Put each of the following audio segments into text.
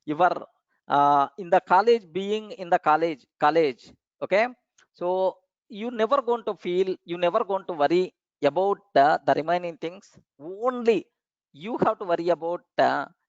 you are in the college, being in the college, okay, so you never going to feel, you never going to worry about the remaining things. Only you have to worry about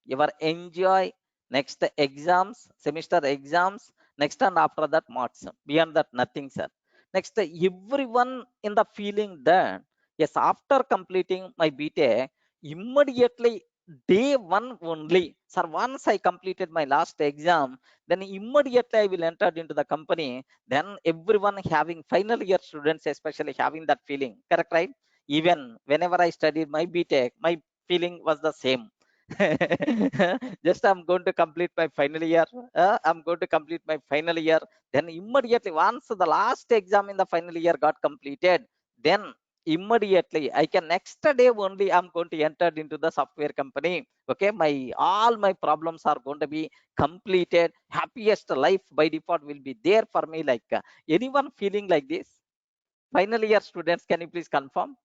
your enjoy next exams, semester exams, next, and after that marks. Beyond that, nothing, sir. Next, everyone in the feeling that yes, after completing my BTech, immediately day one only, sir, once I completed my last exam, then immediately I will enter into the company. Then everyone having final year students especially having that feeling, correct, right? Even whenever I studied my BTech, my feeling was the same. Just I'm going to complete my final year, I'm going to complete my final year, then immediately once the last exam in the final year got completed, then immediately I can next day only I'm going to enter into the software company. Okay, my all my problems are going to be completed. Happiest life by default will be there for me. Like anyone feeling like this? Final year students, can you please confirm?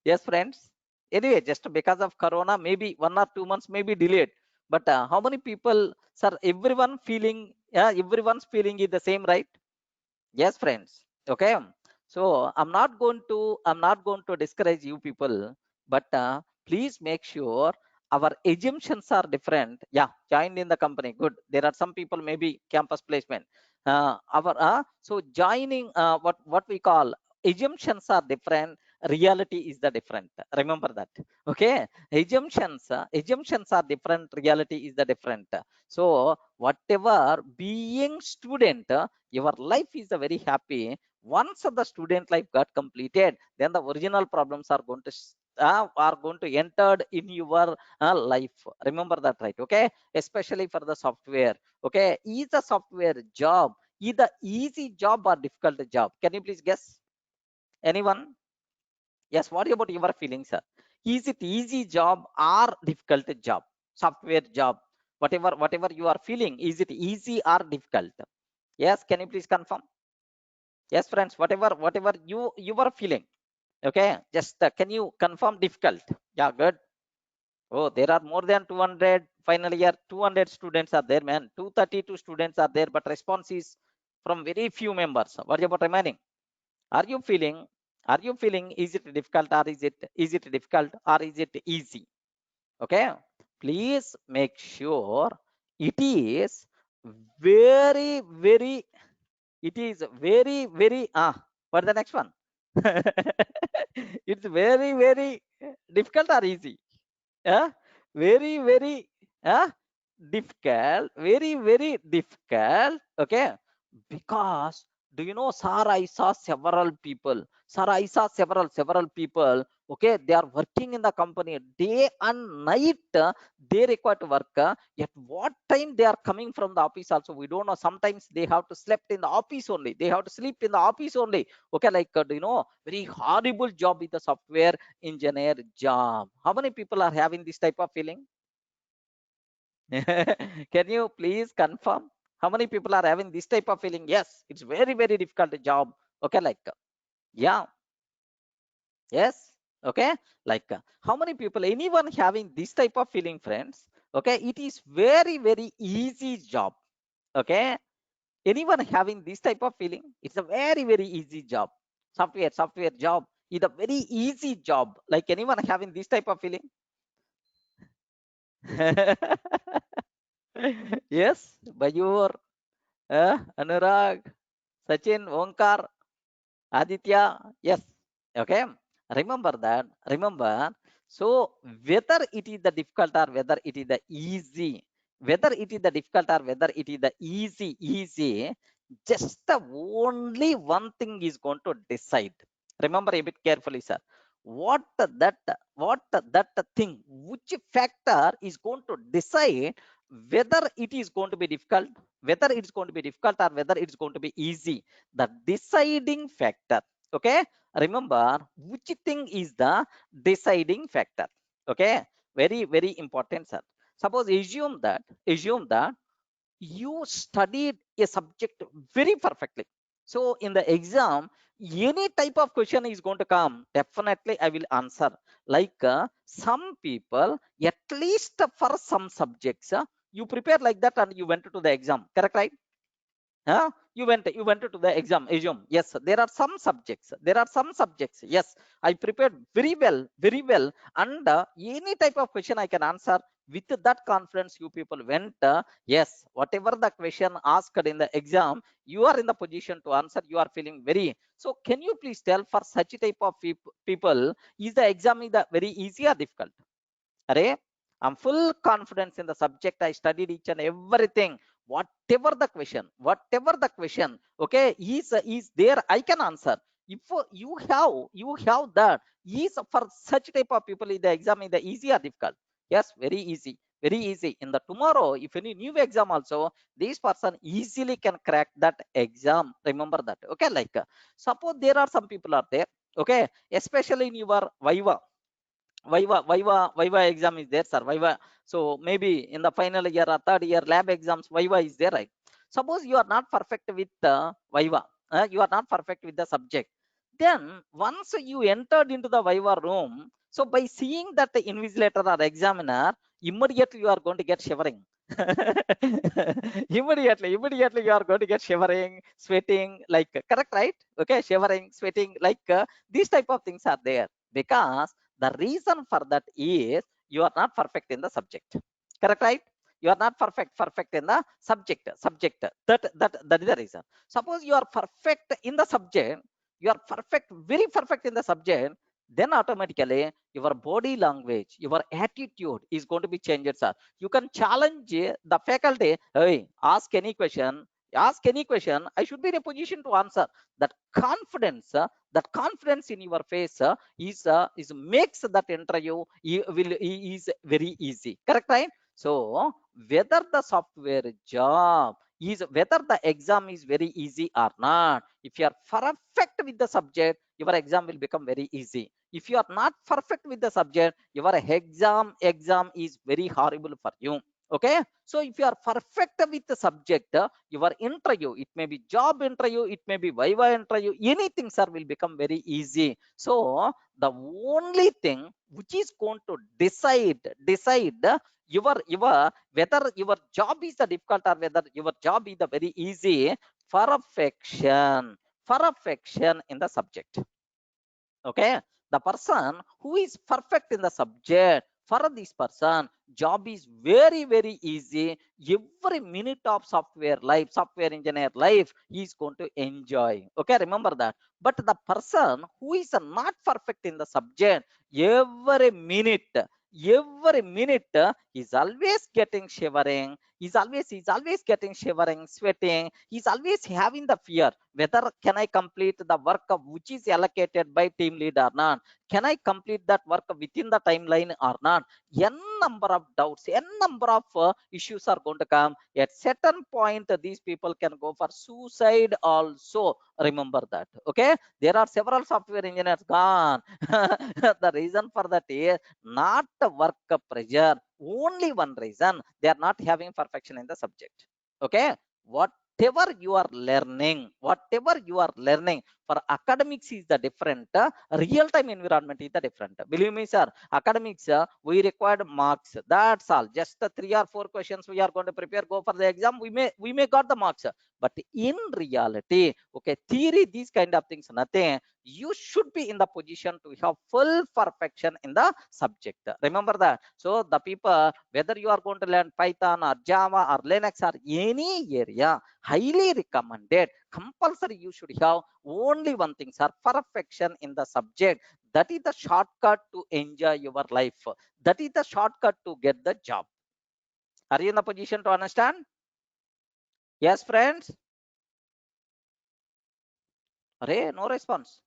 Yes, friends. Anyway, just because of corona, maybe 1 or 2 months may be delayed, but how many people, sir, everyone feeling, yeah, everyone's feeling is the same, right? Yes, friends. Okay, so I'm not going to discourage you people, but please make sure our assumptions are different. Yeah, joined in the company, good. There are some people maybe campus placement, our so joining, what we call assumptions are different, reality is the different. Remember that. Okay, assumptions are different, reality is the different. So whatever being student, your life is a very happy. Once the student life got completed, then the original problems are going to entered in your life. Remember that, right? Okay, especially for the software. Okay, is the software job either easy job or difficult job? Can you please guess? Anyone? Yes, what about your feelings, sir? Is it easy job or difficult job? Software job, whatever you are feeling, is it easy or difficult? Yes, can you please confirm? Yes, friends, whatever you were feeling. Okay, just can you confirm difficult? Yeah, good. Oh, there are more than 200 final year, 200 students are there, man. 232 students are there, but response is from very few members. What about remaining? Are you feeling? Are you feeling? Is it difficult or is it difficult or is it easy? Okay, please make sure it is very very, it is very very what the next one? It's very very difficult or easy? Yeah, very very uh, difficult, very very difficult. Okay, because do you know, sir, I saw several people, sir, I saw several people. Okay, they are working in the company day and night, they require to work, at what time they are coming from the office also we don't know. Sometimes they have to sleep in the office only, they have to sleep in the office only. Okay, like do you know, very horrible job with the software engineer job. How many people are having this type of feeling? Can you please confirm? How many people are having this type of feeling? Yes, it's very, very difficult job. Okay, like, yeah, yes. Okay, like, how many people, anyone having this type of feeling, friends? Okay, it is very, very easy job. Okay, anyone having this type of feeling? It's a very, very easy job. Software job is a very easy job. Like anyone having this type of feeling? Yes, Bayur, Anurag, Sachin, Onkar, Aditya. Yes. Okay. Remember that. Remember. So whether it is the difficult or whether it is the easy, whether it is the difficult or whether it is the easy, just the only one thing is going to decide. Remember a bit carefully, sir. That what that thing, which factor is going to decide whether it is going to be difficult, whether it's going to be difficult or whether it's going to be easy? The deciding factor. Okay, remember which thing is the deciding factor. Okay, very very important, sir. Suppose assume that you studied a subject very perfectly. So in the exam, any type of question is going to come, definitely I will answer. Like some people, at least for some subjects, you prepare like that and you went to the exam, correct, right? Huh? You went to the exam, assume. Yes, there are some subjects. There are some subjects. Yes, I prepared very well, and any type of question I can answer with that confidence. You people went. Yes, whatever the question asked in the exam, you are in the position to answer. You are feeling very. So, can you please tell for such type of people, is the exam is the very easy or difficult? Array, I'm full confidence in the subject. I studied each and everything. Whatever the question, okay, is there, I can answer. If you have that, is for such type of people in the exam is the easy or difficult? Yes, very easy. Very easy. In the tomorrow, if any new exam also, this person easily can crack that exam. Remember that. Okay, like suppose there are some people are there, okay, especially in your Viva exam is there, sir. Viva. So maybe in the final year or third year lab exams, Viva is there, right? Suppose you are not perfect with Viva, you are not perfect with the subject. Then once you entered into the Viva room, so by seeing that the invigilator or examiner, immediately you are going to get shivering. Immediately you are going to get shivering, sweating, like correct, right? Okay, shivering, sweating, like these type of things are there because the reason for that is you are not perfect in the subject. Correct, right? You are not perfect in the subject. That is the reason. Suppose you are perfect in the subject, you are perfect, very perfect in the subject, then automatically your body language, your attitude is going to be changed, sir. You can challenge the faculty. Hey, ask any question, I should be in a position to answer. That confidence in your face is makes that interview is very easy, correct, right? So whether the software job is, whether the exam is very easy or not, if you are perfect with the subject, your exam will become very easy. If you are not perfect with the subject, your exam is very horrible for you. Okay, so if you are perfect with the subject, your interview, it may be job interview, it may be Viva interview, anything, sir, will become very easy. So the only thing which is going to decide your whether your job is the difficult or whether your job is the very easy, perfection in the subject. Okay, the person who is perfect in the subject, for this person job is very easy. Every minute of software engineer life he is going to enjoy. Okay, remember that. But the person who is not perfect in the subject, every minute is always getting shivering, he's always getting shivering, sweating, he's always having the fear whether can I complete the work of which is allocated by team lead or not, can I complete that work within the timeline or not. N number of doubts, n number of issues are going to come. At certain point, these people can go for suicide also. Remember that. Okay, there are several software engineers gone. The reason for that is not work pressure. Only one reason, they are not having perfection in the subject. Okay, whatever you are learning for academics is the different, real time environment is the different. Believe me, sir, academics, we required marks, that's all. Just 3 or 4 questions we are going to prepare, go for the exam, we may got the marks. But in reality, okay, theory, these kind of things, nothing. You should be in the position to have full perfection in the subject. Remember that. So the people, whether you are going to learn Python or Java or Linux or any area, highly recommended, compulsory you should have only one thing, sir, perfection in the subject. That is the shortcut to enjoy your life. That is the shortcut to get the job. Are you in the position to understand? Yes, friends. Array, no response.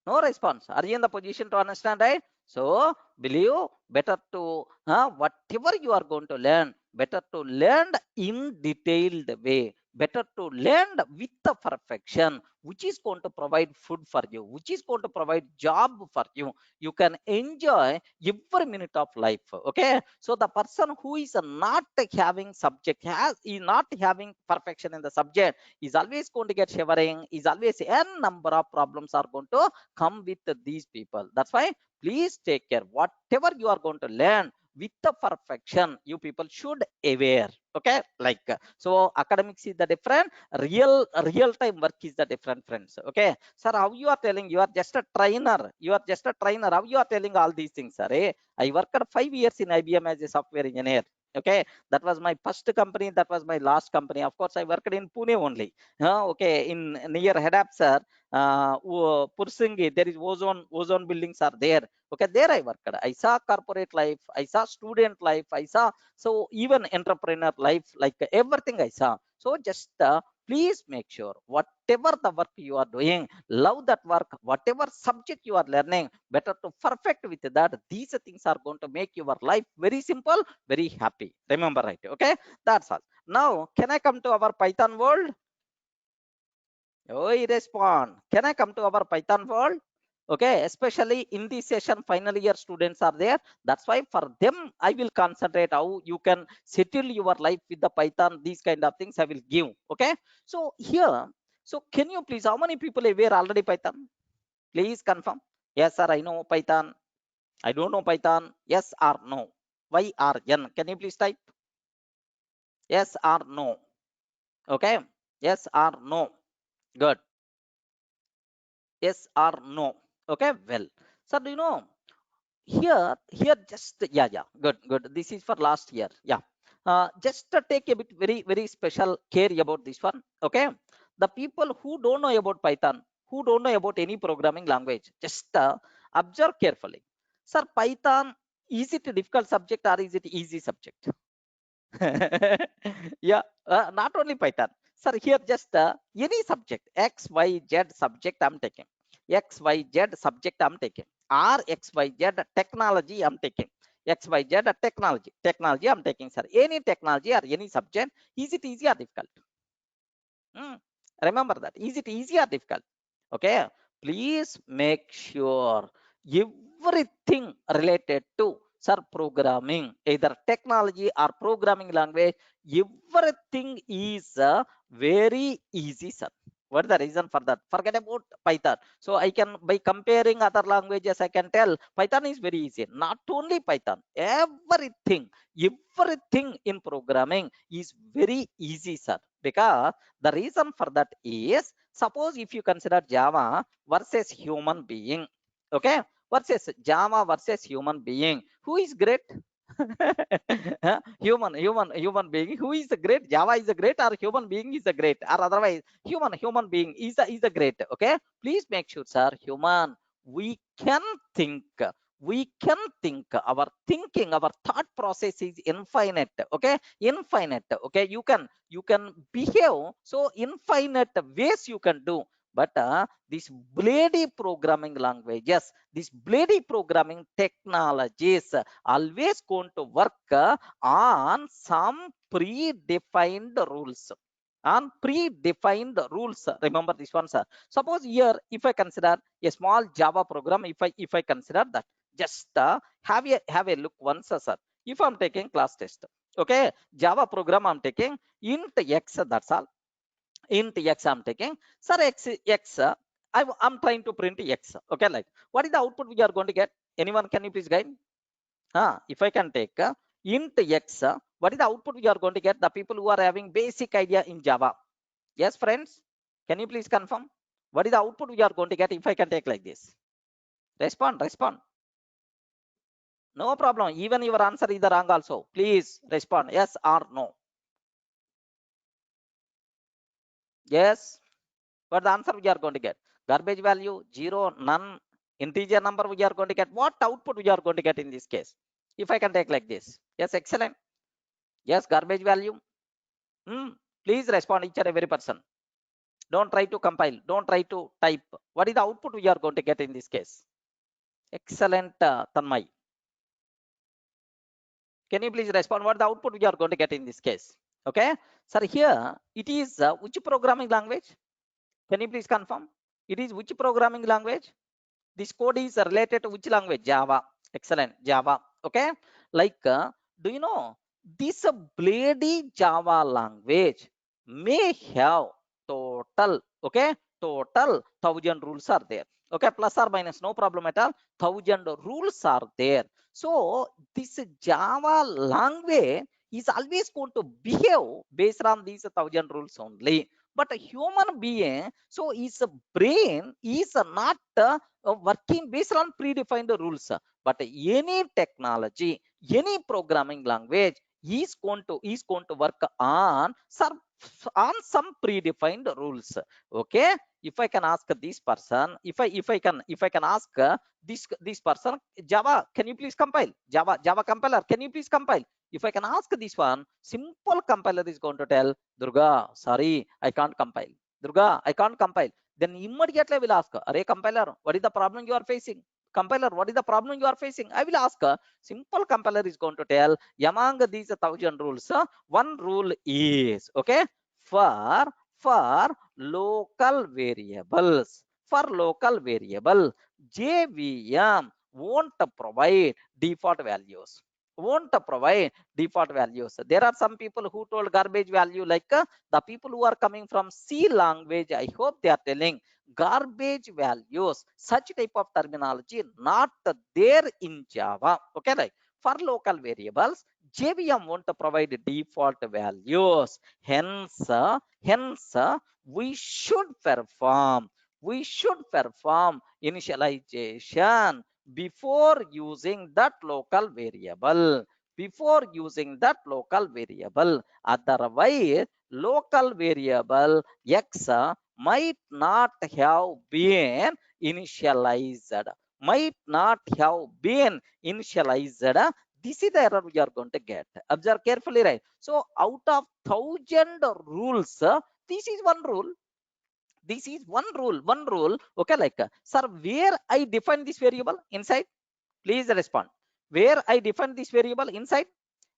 No response. Are you in the position to understand, right? So believe, better to whatever you are going to learn, better to learn in detailed way. better to land with the perfection, which is going to provide food for you, which is going to provide job for you. You can enjoy every minute of life. Okay, so the person who is not having subject, is not having perfection in the subject, is always going to get shivering, is always a number of problems are going to come with these people. That's why please take care. Whatever you are going to learn with the perfection, you people should aware. Okay, like so academics is the different, real time work is the different, friends. Okay, sir, how you are telling you are just a trainer, you are just a trainer, how you are telling all these things, sir? I worked 5 years in IBM as a software engineer. Okay, that was my first company, that was my last company. Of course, I worked in Pune only. Okay, in near Hedap, sir. Pursingi, there is ozone buildings are there. Okay, there I worked. I saw corporate life, I saw student life, I saw so even entrepreneur life, like everything I saw. So just please make sure whatever the work you are doing, love that work. Whatever subject you are learning, better to perfect with that. These things are going to make your life very simple, very happy. Remember, right? Okay, that's all. Now can I come to our Python world? Oh, respond. Can I come to our Python world? Okay, especially in this session, final year students are there. That's why for them, I will concentrate how you can settle your life with the Python. These kind of things I will give. Okay, so here, so can you please, how many people aware already Python? Please confirm. Yes, sir, I know Python. I don't know Python. Yes or no? Y or N? Can you please type? Yes or no? Okay. Yes or no? Good. Yes or no? Okay, well, so do you know here just, yeah, good, this is for last year. Yeah, just take a bit very special care about this one. Okay, the people who don't know about Python, who don't know about any programming language, just observe carefully. Sir, Python, is it a difficult subject or is it easy subject? Yeah, not only Python. Sir, here just any subject, X, Y, Z subject I'm taking. X, Y, Z subject I'm taking. Or X, Y, Z technology I'm taking. X, Y, Z technology I'm taking, sir. Any technology or any subject, is it easy or difficult? Hmm. Remember that. Is it easy or difficult? Okay. Please make sure everything related to, sir, programming, either technology or programming language, everything is very easy, sir. What is the reason for that? Forget about Python. So I can, by comparing other languages, I can tell Python is very easy. Not only Python, everything in programming is very easy, sir. Because the reason for that is, suppose if you consider Java versus human being, okay, versus Java versus human being, who is great? Huh? Human being. Who is the great? Java is the great, or human being is the great, or otherwise human being is the great. Okay, please make sure, sir. Human, we can think. We can think. Our thinking, our thought process is infinite. Okay, infinite. Okay, you can behave so infinite ways you can do. But these bloody programming languages, these bloody programming technologies, always going to work on some predefined rules, on predefined rules. Remember this one, sir. Suppose here, if I consider a small Java program, if I consider that, just have a look once, sir. If I'm taking class test, okay, Java program I'm taking int x, that's all. Int x I'm taking, sir. X, I'm trying to print x. Okay, like what is the output we are going to get? Anyone, can you please guide? If I can take int x, what is the output we are going to get? The people who are having basic idea in Java. Yes, friends, can you please confirm? What is the output we are going to get if I can take like this? Respond. No problem. Even your answer is the wrong also. Please respond. Yes or no. Yes. What the answer we are going to get? Garbage value, zero, none, integer number we are going to get. What output we are going to get in this case? If I can take like this. Yes, excellent. Yes, garbage value. Hmm. Please respond, each and every person. Don't try to compile. Don't try to type. What is the output we are going to get in this case? Excellent, Tanmay. Can you please respond? What the output we are going to get in this case? Okay, sir, here it is which programming language? Can you please confirm? It is which programming language? This code is related to which language? Java. Excellent, Java. Okay, like do you know this Blady Java language may have total, okay, total 1,000 rules are there. Okay, plus or minus, no problem at all. 1,000 rules are there. So this Java language is always going to behave based on these 1,000 rules only. But a human being, so his brain is not working based on predefined rules. But any technology, any programming language is going to work on some predefined rules. Okay, if I can ask this person, if I can ask this person, Java, can you please compile? Java compiler, can you please compile? If I can ask this one, simple compiler is going to tell, Durga, sorry, I can't compile. Durga, I can't compile. Then immediately I will ask, Array compiler, what is the problem you are facing? Compiler, what is the problem you are facing? I will ask. Simple compiler is going to tell, among these 1,000 rules, one rule is, okay, for for local variables. For local variable, JVM won't provide default values. Won't provide default values. There are some people who told garbage value, like the people who are coming from C language. I hope they are telling garbage values. Such type of terminology not there in Java. Okay, like for local variables, JVM won't provide default values. Hence, we should perform. We should perform initialization before using that local variable. Before using that local variable. Otherwise, local variable X might not have been initialized. Might not have been initialized. This is the error we are going to get. Observe carefully, right? So out of 1,000 rules, this is one rule. This is one rule. One rule. Okay, like sir, where I define this variable inside? Please respond. Where I define this variable inside?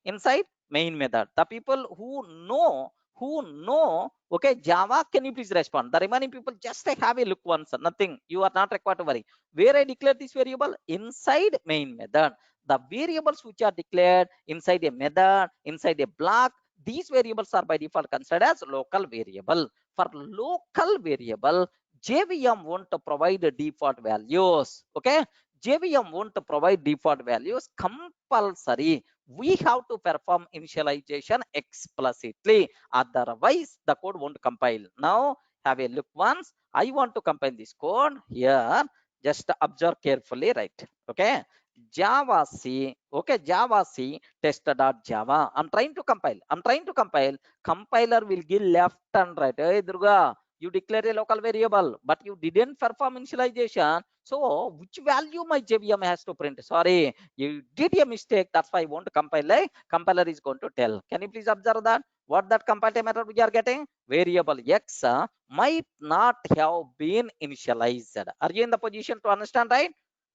Inside main method. The people who know, okay, Java, can you please respond? The remaining people just have a look once. Nothing. You are not required to worry. Where I declare this variable? Inside main method. The variables which are declared inside a method, inside a block, these variables are by default considered as local variable. For local variable, JVM won't provide default values. Okay, JVM won't provide default values. Compulsory, we have to perform initialization explicitly. Otherwise, the code won't compile. Now, have a look once. I want to compile this code here. Just observe carefully, right? Okay. Java C, okay, Java C test.java. I'm trying to compile. I'm trying to compile. Compiler will give left and right. Hey, Durga, you declare a local variable, but you didn't perform initialization. So, which value my JVM has to print? Sorry, you did a mistake. That's why I want to compile. Like, compiler is going to tell. Can you please observe that? What that compile method we are getting? Variable X might not have been initialized. Are you in the position to understand, right?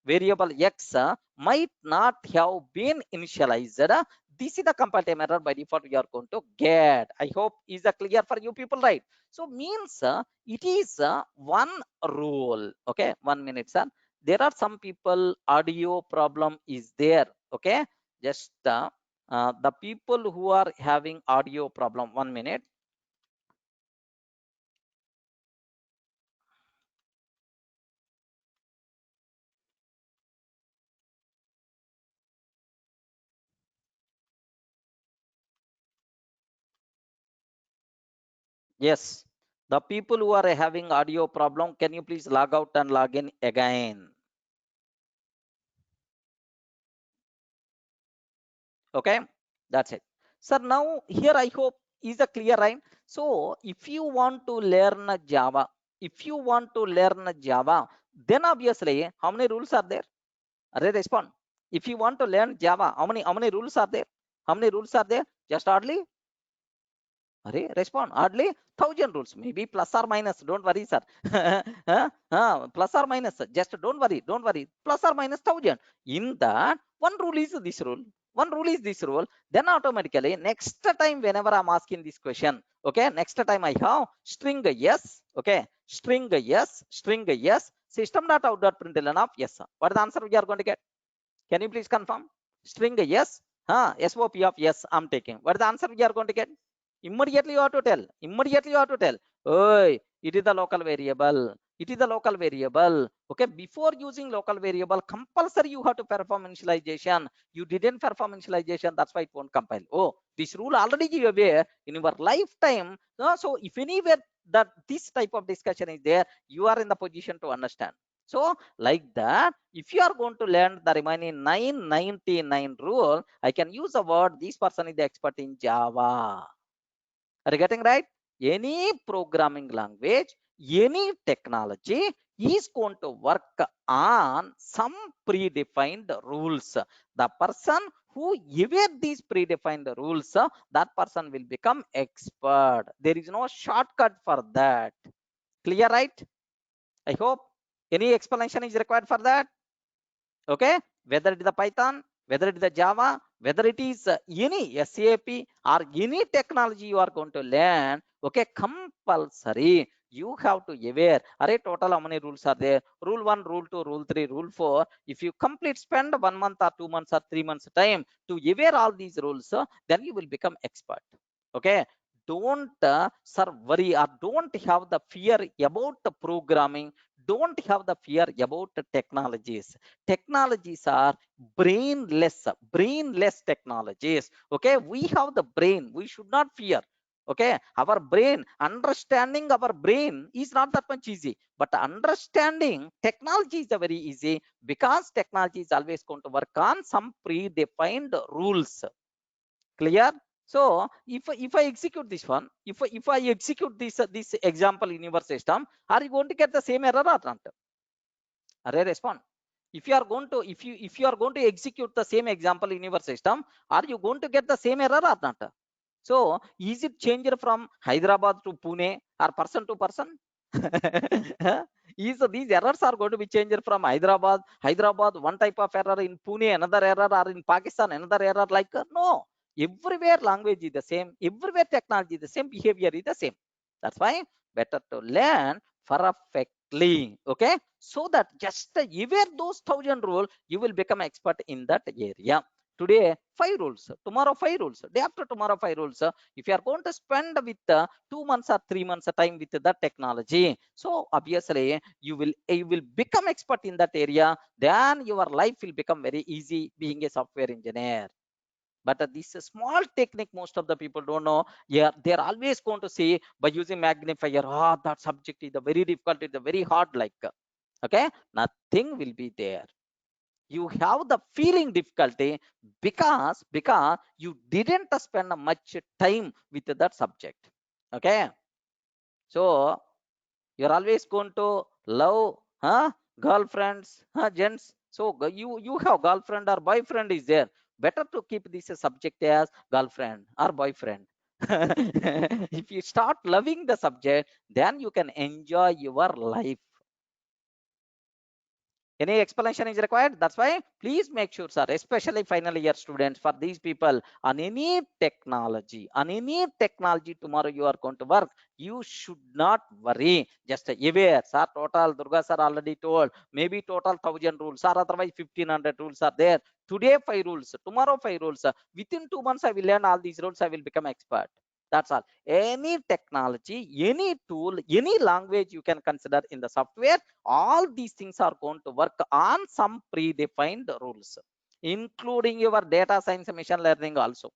Variable X might not have been initialized. This is the compile error by default we are going to get. I hope is clear for you people, right? So means it is one rule. Okay, 1 minute, sir. There are some people audio problem is there. Okay, just the people who are having audio problem, 1 minute. Yes, the people who are having audio problem, can you please log out and log in again? Okay, that's it, sir. Now here I hope is a clear, right? So if you want to learn Java, if you want to learn Java, then obviously how many rules are there? Array, respond. If you want to learn Java, how many rules are there? How many rules are there? Just hardly, Array, respond, hardly 1,000 rules, maybe plus or minus, don't worry, sir. Plus or minus, just don't worry, plus or minus 1,000. In that, one rule is this rule. One rule is this rule. Then automatically next time whenever I'm asking this question, okay, next time I have string yes, okay, string yes, system dot out dot println of yes. What is the answer we are going to get? Can you please confirm? String yes, SOP of yes I'm taking. What is the answer we are going to get? Immediately you have to tell. Immediately you have to tell. Oh, it is the local variable. It is the local variable. Okay, before using local variable, compulsory you have to perform initialization. You didn't perform initialization, that's why it won't compile. Oh, this rule already you aware in your lifetime. So if anywhere that this type of discussion is there, you are in the position to understand. So like that, if you are going to learn the remaining 999 rule, I can use the word this person is the expert in Java. Are you getting right? Any programming language, any technology is going to work on some predefined rules. The person who evade these predefined rules, that person will become expert. There is no shortcut for that. Clear, right? I hope. Any explanation is required for that? Okay, whether it is the Python, whether it is the Java, whether it is any SAP or any technology you are going to learn, okay, compulsory you have to aware. Array total how many rules are there? Rule 1, rule 2, rule 3, rule 4. If you complete spend 1 month or 2 months or 3 months time to aware all these rules, then you will become expert. Okay, don't sir worry or don't have the fear about the programming. Don't have the fear about the technologies. Technologies are brainless technologies. Okay, we have the brain, we should not fear. Okay, our brain, understanding our brain is not that much easy, but understanding technology is very easy, because technology is always going to work on some predefined rules. Clear? So if I execute this one, if I execute this example in your system, are you going to get the same error or not? Array respond. If you are going to if you are going to execute the same example in your system, are you going to get the same error or not? So is it changed from Hyderabad to Pune or person to person? Is these errors are going to be changed from Hyderabad one type of error, in Pune another error, or in Pakistan another error? Like no, everywhere language is the same, everywhere technology is the same, behavior is the same. That's why better to learn perfectly. Okay, so that just aware those 1,000 rules, you will become expert in that area. Today 5 rules, tomorrow 5 rules, day after tomorrow 5 rules. If you are going to spend with 2 months or 3 months time with that technology, so obviously you will become expert in that area. Then your life will become very easy being a software engineer. But this small technique most of the people don't know. Yeah, they're always going to say by using magnifier, that subject is very difficult, it's very hard, like okay, nothing will be there. You have the feeling difficulty because you didn't spend much time with that subject. Okay, so you're always going to love girlfriends, gents. So you have girlfriend or boyfriend is there, better to keep this subject as girlfriend or boyfriend. If you start loving the subject, then you can enjoy your life. Any explanation is required? That's why please make sure, sir, especially final year students, for these people, on any technology tomorrow you are going to work, you should not worry. Just aware, sir, total Durga sir already told, maybe total 1,000 rules or otherwise 1,500 rules are there. Today 5 rules, tomorrow 5 rules. Within 2 months I will learn all these rules, I will become expert. That's all. Any technology, any tool, any language you can consider in the software, all these things are going to work on some predefined rules, including your data science and machine learning also.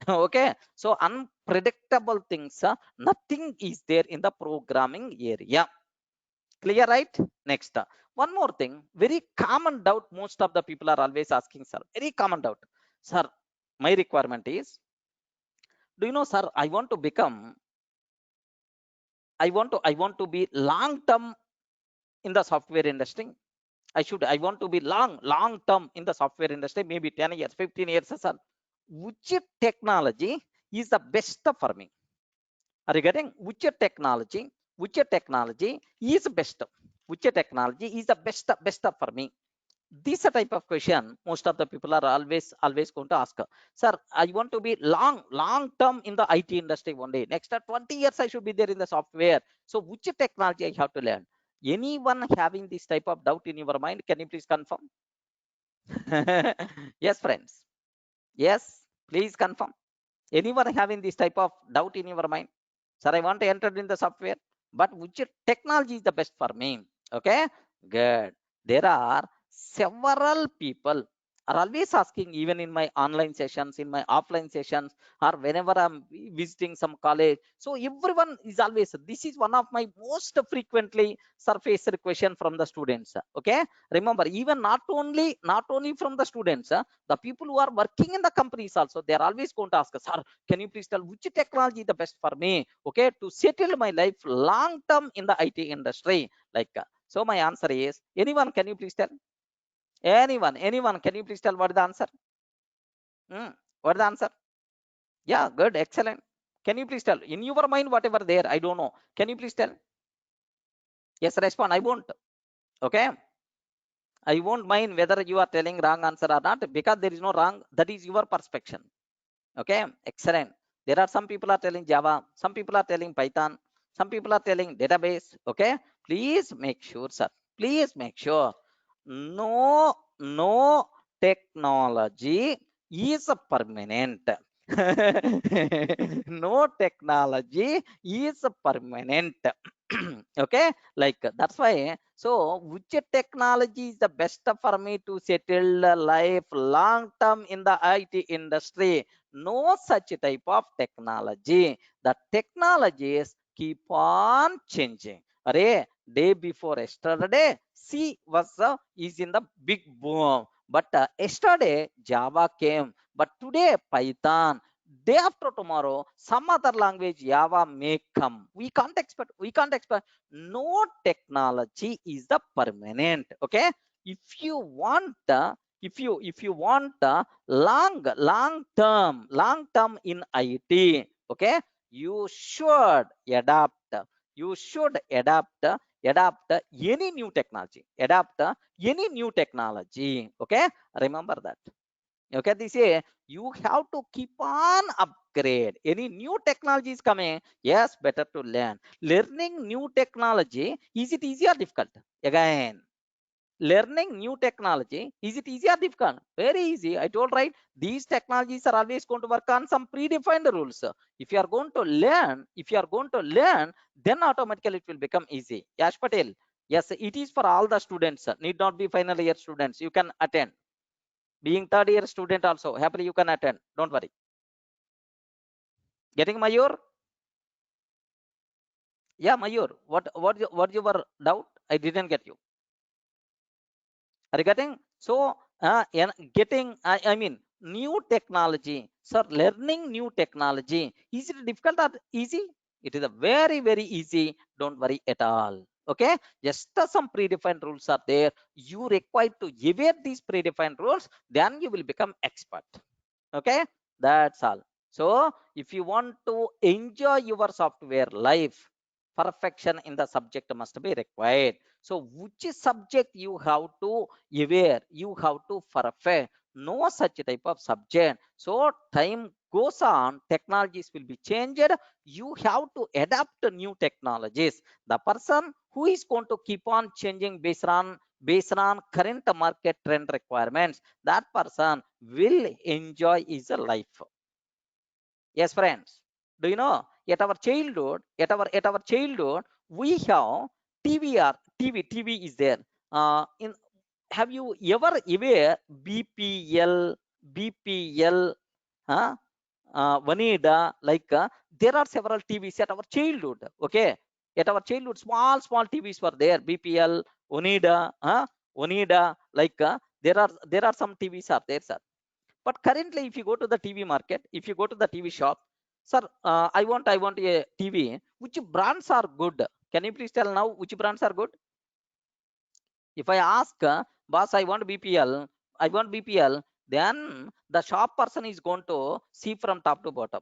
Okay, so unpredictable things, nothing is there in the programming area. Clear, right? Next, one more thing, very common doubt most of the people are always asking, sir, very common doubt. Sir, my requirement is, do you know, sir, I want to be long term in the software industry. I want to be long term in the software industry, maybe 10 years, 15 years, sir. Which technology is the best for me? Are you getting? Which technology is best? Which technology is the best for me? This type of question most of the people are always going to ask, sir, I want to be long term in the IT industry one day. Next 20 years I should be there in the software. So which technology I have to learn? Anyone having this type of doubt in your mind, can you please confirm? Yes, friends. Yes, please confirm. Anyone having this type of doubt in your mind? Sir, I want to enter in the software, but which technology is the best for me? Okay, good. There are several people are always asking, even in my online sessions, in my offline sessions, or whenever I'm visiting some college. So everyone is always, this is one of my most frequently surfaced question from the students. Okay, remember, even not only from the students, the people who are working in the companies also, they are always going to ask us, sir, can you please tell which technology is the best for me, okay, to settle my life long term in the IT industry? Like, so my answer is, anyone, can you please tell? Anyone, can you please tell what is the answer? What is the answer? Yeah, good, excellent. Can you please tell in your mind whatever there? I don't know. Can you please tell? Yes, respond. I won't. Okay. I won't mind whether you are telling wrong answer or not, because there is no wrong. That is your perspective. Okay, excellent. There are some people are telling Java, some people are telling Python, some people are telling database. Okay, please make sure, sir. Please make sure. No technology is permanent. No technology is permanent. Okay, like that's why. So, which technology is the best for me to settle life long term in the IT industry? No such type of technology. The technologies keep on changing. Array, day before yesterday, C was is in the big boom. But yesterday Java came, but today Python. Day after tomorrow, some other language Java may come. We can't expect. We can't expect. No technology is the permanent. Okay. If you want, if you want long term in IT, okay, you should adapt. You should adapt any new technology. Adapt any new technology. Okay, remember that. Okay, they say you have to keep on upgrade. Any new technology is coming, yes, better to learn. Learning new technology, is it easy or difficult? Again, learning new technology, is it easy or difficult? Very easy. I told, right, these technologies are always going to work on some predefined rules. If you are going to learn, then automatically it will become easy. Yash Patel, yes, it is for all the students, need not be final year students, you can attend. Being third year student also, happily you can attend, don't worry. Getting Mayur? Yeah, Mayur, what your doubt? I didn't get you. Are you getting? So, getting, I mean, new technology. Sir, learning new technology. Is it difficult or easy? It is a very easy. Don't worry at all. Okay, just some predefined rules are there. You require to evade these predefined rules, then you will become expert. Okay, that's all. So, if you want to enjoy your software life, perfection in the subject must be required. So, which subject you have to aware, you have to perfect? No such type of subject. So, time goes on, technologies will be changed. You have to adapt to new technologies. The person who is going to keep on changing based on current market trend requirements, that person will enjoy his life. Yes, friends. Do you know, at our childhood, we have TV is there. In Have you ever aware BPL, huh? Vanida, like, there are several TVs at our childhood. Okay, at our childhood, small TVs were there. BPL, Onida, like, there are some TVs are there, sir. But currently, if you go to the TV market, if you go to the TV shop, sir, I want a TV. Which brands are good? Can you please tell now which brands are good? If I ask, boss, I want BPL, then the shop person is going to see from top to bottom.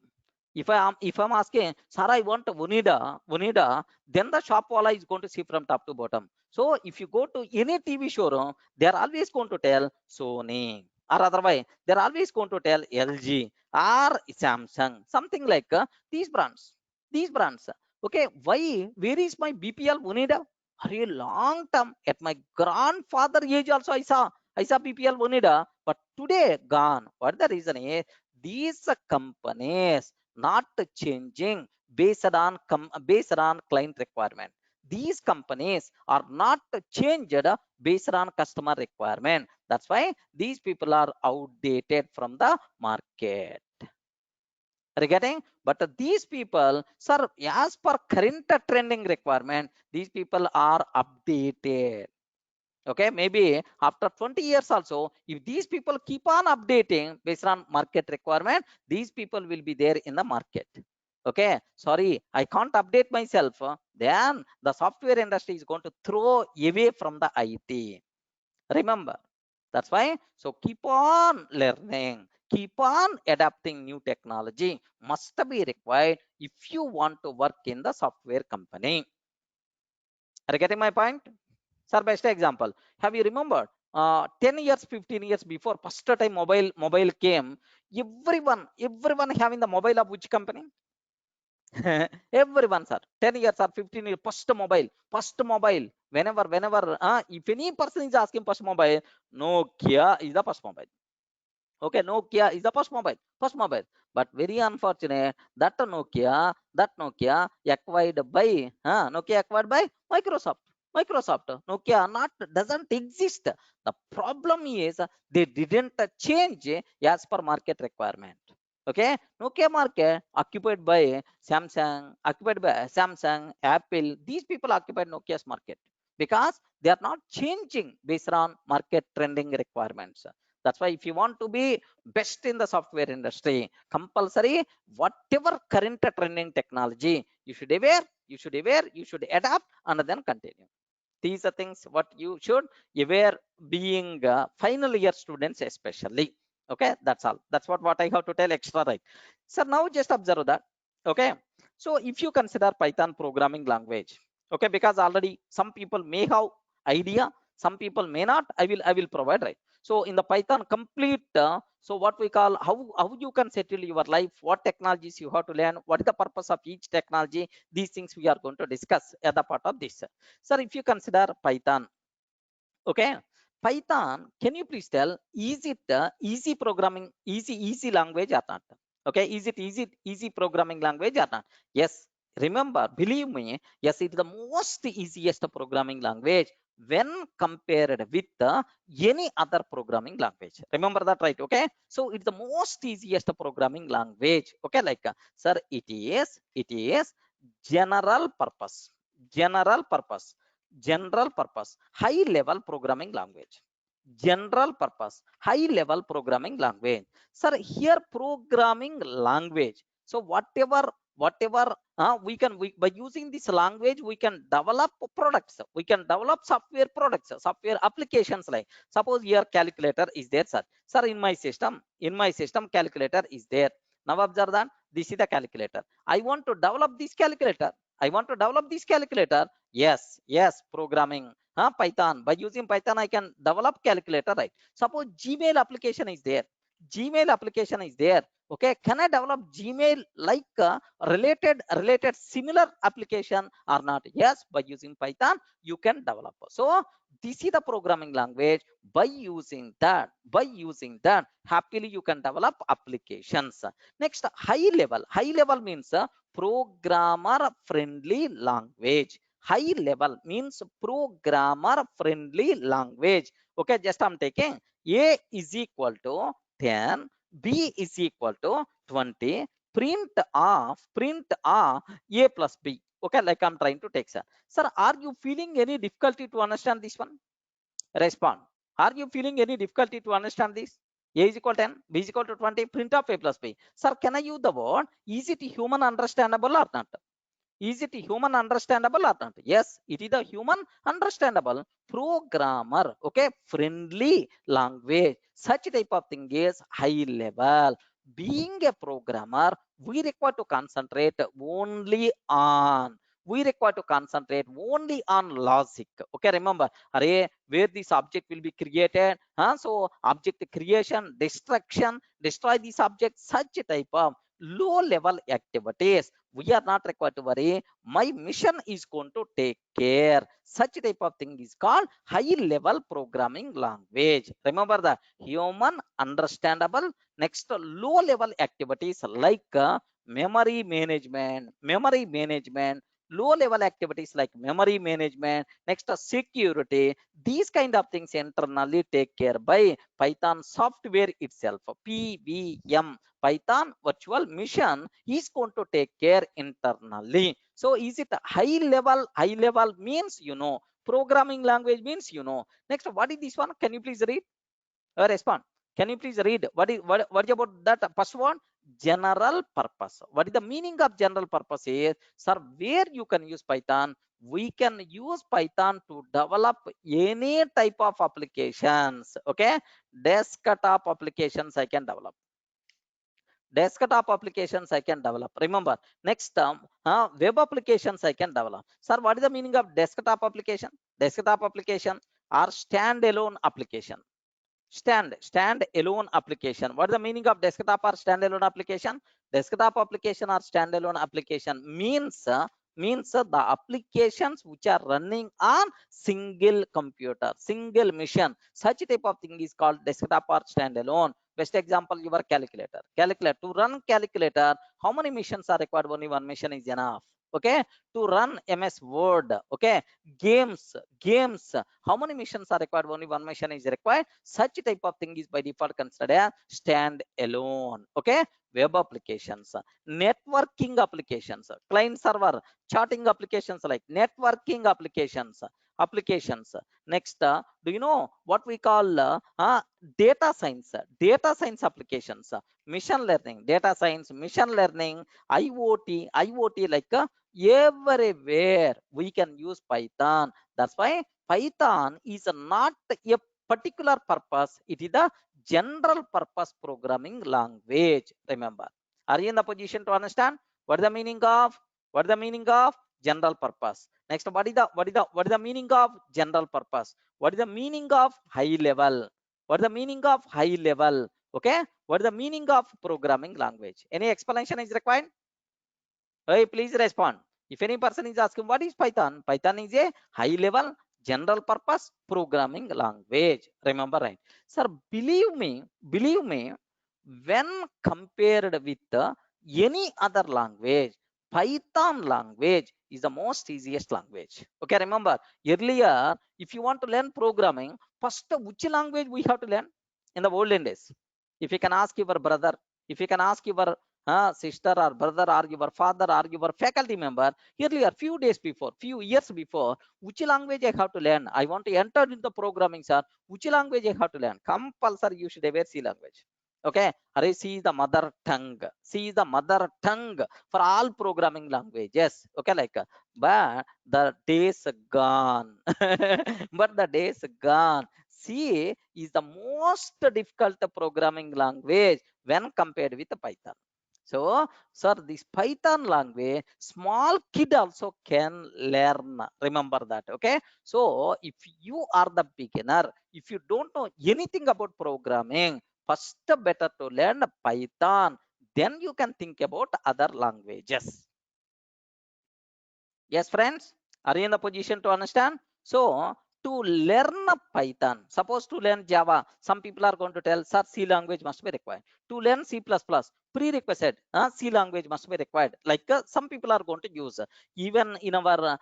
If I'm asking, sir, I want Onida, then the shop wala is going to see from top to bottom. So if you go to any TV showroom, they are always going to tell Sony, or otherwise they're always going to tell LG or Samsung, something like these brands. These brands. Okay, why? Where is my BPL Onida? Are you long term? At my grandfather age also I saw BPL Onida, but today gone. What the reason is? These companies not changing based on client requirement. These companies are not changed based on customer requirement. That's why these people are outdated from the market. Are you getting? But these people, sir, as per current trending requirement, these people are updated. Okay, maybe after 20 years also, if these people keep on updating based on market requirement, these people will be there in the market. Okay, sorry, I can't update myself, then the software industry is going to throw away from the IT. Remember, that's why, so keep on learning, keep on adapting new technology must be required if you want to work in the software company. Are you getting my point? Sir, best example. Have you remembered? 10 years, 15 years before first time mobile came, everyone having the mobile of which company? Everyone, sir. 10 years or 15 years, first mobile. Whenever, if any person is asking first mobile, Nokia is the first mobile. Okay, Nokia is the first mobile. But very unfortunate that Nokia Nokia acquired by Microsoft. Nokia not doesn't exist. The problem is they didn't change as per market requirement. Okay, Nokia market occupied by Samsung, Apple. These people occupied Nokia's market because they are not changing based on market trending requirements. That's why if you want to be best in the software industry, compulsory whatever current trending technology you should adapt and then continue. These are things what you should aware being final year students especially. Okay, that's all. That's what I have to tell extra, right? So now just observe that. Okay, so if you consider Python programming language, okay, because already some people may have idea, some people may not. I will provide, right? So in the Python complete, so what we call how you can settle your life, what technologies you have to learn, what is the purpose of each technology, these things we are going to discuss at the part of this. Sir, if you consider Python, okay, Python, can you please tell, is it easy programming, easy language or not? Okay, is it easy programming language or not? Yes, remember, believe me, yes, it is the most easiest programming language when compared with any other programming language. Remember that, right? Okay, so it's the most easiest programming language. Okay, like sir, it is general purpose, general purpose general purpose high level programming language. General purpose high level programming language. Sir, here programming language, so whatever by using this language we can develop products, we can develop software products, software applications. Like suppose here calculator is there, sir, in my system calculator is there. Now observe that this is the calculator. I want to develop this calculator. Yes, programming. Python. By using Python, I can develop calculator, right? Suppose Gmail application is there. Gmail application is there. Okay, can I develop Gmail like related similar application or not? Yes, by using Python, you can develop. So this is the programming language. By using that, happily you can develop applications. Next, high level. High level means programmer friendly language. High level means programmer friendly language. Okay, just I'm taking A is equal to 10, B is equal to 20, print of A plus B. Okay, like I'm trying to take, sir. Sir, are you feeling any difficulty to understand this one? Respond. Are you feeling any difficulty to understand this? A is equal to 10, B is equal to 20, print of A plus B. Sir, can I use the word? Is it human understandable or not? Is it human understandable or not? Yes, it is a human understandable programmer. Okay, friendly language. Such type of thing is high level. Being a programmer we require to concentrate only on logic. Okay, remember, array, where this object will be created, so object creation, destruction, destroy this object, such type of low level activities we are not required to worry. My mission is going to take care. Such type of thing is called high level programming language. Remember the human understandable. Next, low level activities like memory management, low level activities like memory management. Next, security. These kind of things internally take care by Python software itself. PVM, Python virtual mission, is going to take care internally. So is it high level? High level means, programming language means, Next, what is this one? Can you please read? Respond. Can you please read? What is about that first one? General purpose. What is the meaning of general purpose? Is, sir, where you can use Python? We can use Python to develop any type of applications. Okay, desktop applications I can develop. Desktop applications I can develop. Remember, next term, web applications I can develop. Sir, what is the meaning of desktop application? Desktop application are standalone application. Stand alone application. What is the meaning of desktop or standalone application? Desktop application or standalone application means the applications which are running on single computer, single machine. Such type of thing is called desktop or standalone. Best example, your calculator. To run calculator, how many machines are required? Only one machine is enough. Okay, to run MS Word. Okay, games, how many missions are required? Only one mission is required. Such type of thing is by default considered a stand alone. Okay, web applications, networking applications, client server charting applications, like networking applications. Next, do you know what we call data science applications, mission learning, data science, mission learning, IoT, like everywhere we can use Python. That's why Python is not a particular purpose. It is the general purpose programming language. Remember, are you in the position to understand what is the meaning of general purpose? Next, what is the meaning of general purpose? What is the meaning of high level? What is the meaning of high level? Okay, what is the meaning of programming language? Any explanation is required? Hey, please respond. If any person is asking what is Python, Python is a high level general purpose programming language. Remember, right? Sir, believe me, when compared with any other language, Python language is the most easiest language. Okay, remember, earlier, if you want to learn programming, first which language we have to learn in the olden days? If you can ask your brother, if you can ask your sister or brother or your father or your faculty member, earlier, few years before, which language I have to learn? I want to enter into programming, sir. Which language I have to learn? Compulsory, you should ever C language. Okay, Are C is the mother tongue. C is the mother tongue for all programming languages. Okay, but the days gone. But the days gone. C is the most difficult programming language when compared with Python. So, sir, this Python language, small kid also can learn. Remember that, okay? So, if you are the beginner, if you don't know anything about programming, first better to learn Python. Then you can think about other languages. Yes, friends, are you in the position to understand? So, to learn Python, suppose to learn Java, some people are going to tell, sir, C language must be required. To learn C++, prerequisite, C language must be required. Like some people are going to use. Even in our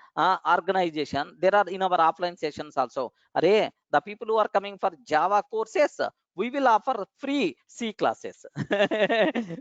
organization, there are in our offline sessions also. Array, the people who are coming for Java courses, we will offer free C classes.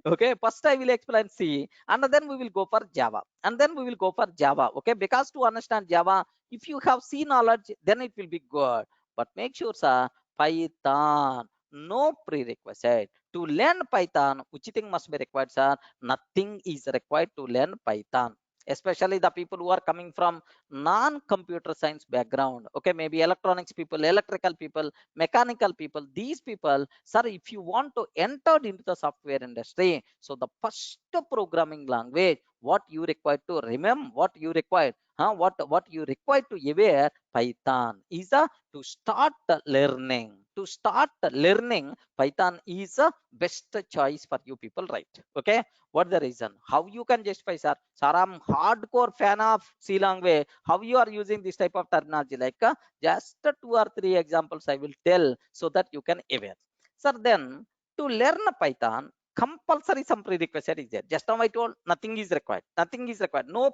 Okay, first I will explain C, and then we will go for Java, and then we will go for Java. Okay, because to understand Java, if you have C knowledge, then it will be good. But make sure, sir, Python, no prerequisite. To learn Python, which thing must be required, sir? Nothing is required to learn Python. especially the people who are coming from non-computer science background. Okay, maybe electronics people, electrical people, mechanical people. These people, sir, if you want to enter into the software industry, so the first programming language, what you require to remember, what you require, what you require to aware, Python is a to start learning. To start learning, Python is a best choice for you people, right? Okay, what the reason? How you can justify, sir? Sir, I'm hardcore fan of C language. How you are using this type of terminology? Like just 2 or 3 examples I will tell so that you can aware. Sir, then to learn Python, compulsory some prerequisite is there. Just now I told nothing is required. Nothing is required. No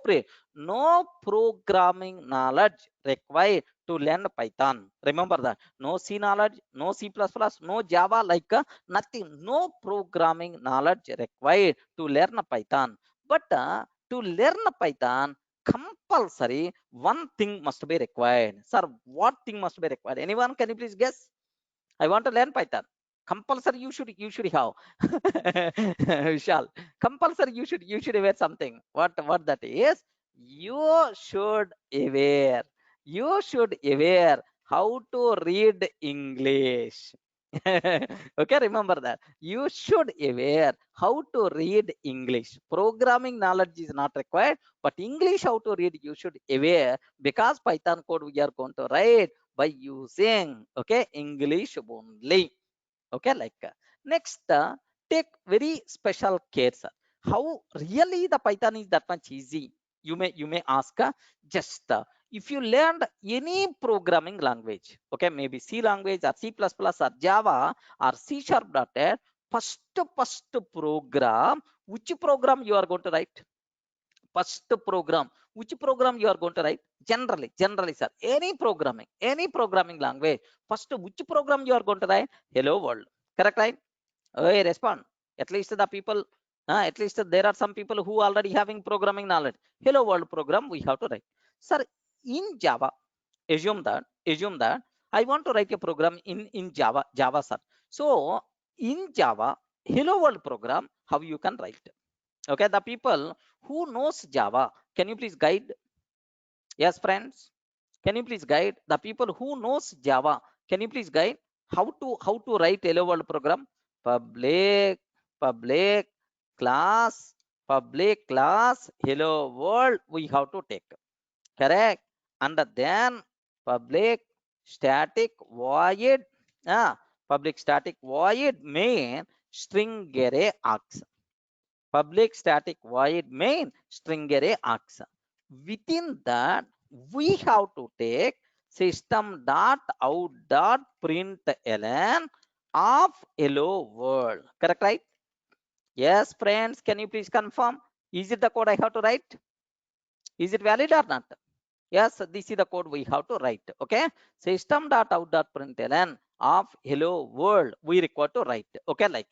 programming knowledge required to learn Python. Remember that. No C knowledge, no C++, no Java, like nothing. No programming knowledge required to learn Python. But to learn Python, compulsory one thing must be required. Sir, what thing must be required? Anyone? Can you please guess? I want to learn Python. Compulsory you should have. Vishal. Compulsory you should aware something. What that is? You should aware. You should aware how to read English. Okay, remember that. You should aware how to read English. Programming knowledge is not required, but English how to read you should aware, because Python code we are going to write by using, okay, English only. Okay, like next, take very special care, sir. How really the Python is that much easy? You may ask, just if you learned any programming language, okay, maybe C language or C++ or Java or C#.NET, first program, which program you are going to write? First program, which program you are going to write? Generally, sir, any programming language, first which program you are going to write? Hello world. Correct, right? Hey, respond. At least the people, at least there are some people who already having programming knowledge. Hello world program we have to write. Sir, in Java, assume that I want to write a program in Java, sir. So in Java, hello world program, how you can write? Okay, the people who knows Java, can you please guide? Yes, friends, can you please guide the people who knows Java? Can you please guide how to write hello world program? Public public class public class hello world we have to take. Correct. And then public static void, uh, public static void main string array args. Public static void main string array args. Within that, we have to take system dot out dot println of hello world. Correct, right? Yes, friends, can you please confirm? Is it the code I have to write? Is it valid or not? Yes, this is the code we have to write. Okay, system dot out dot println of hello world we require to write. Okay, like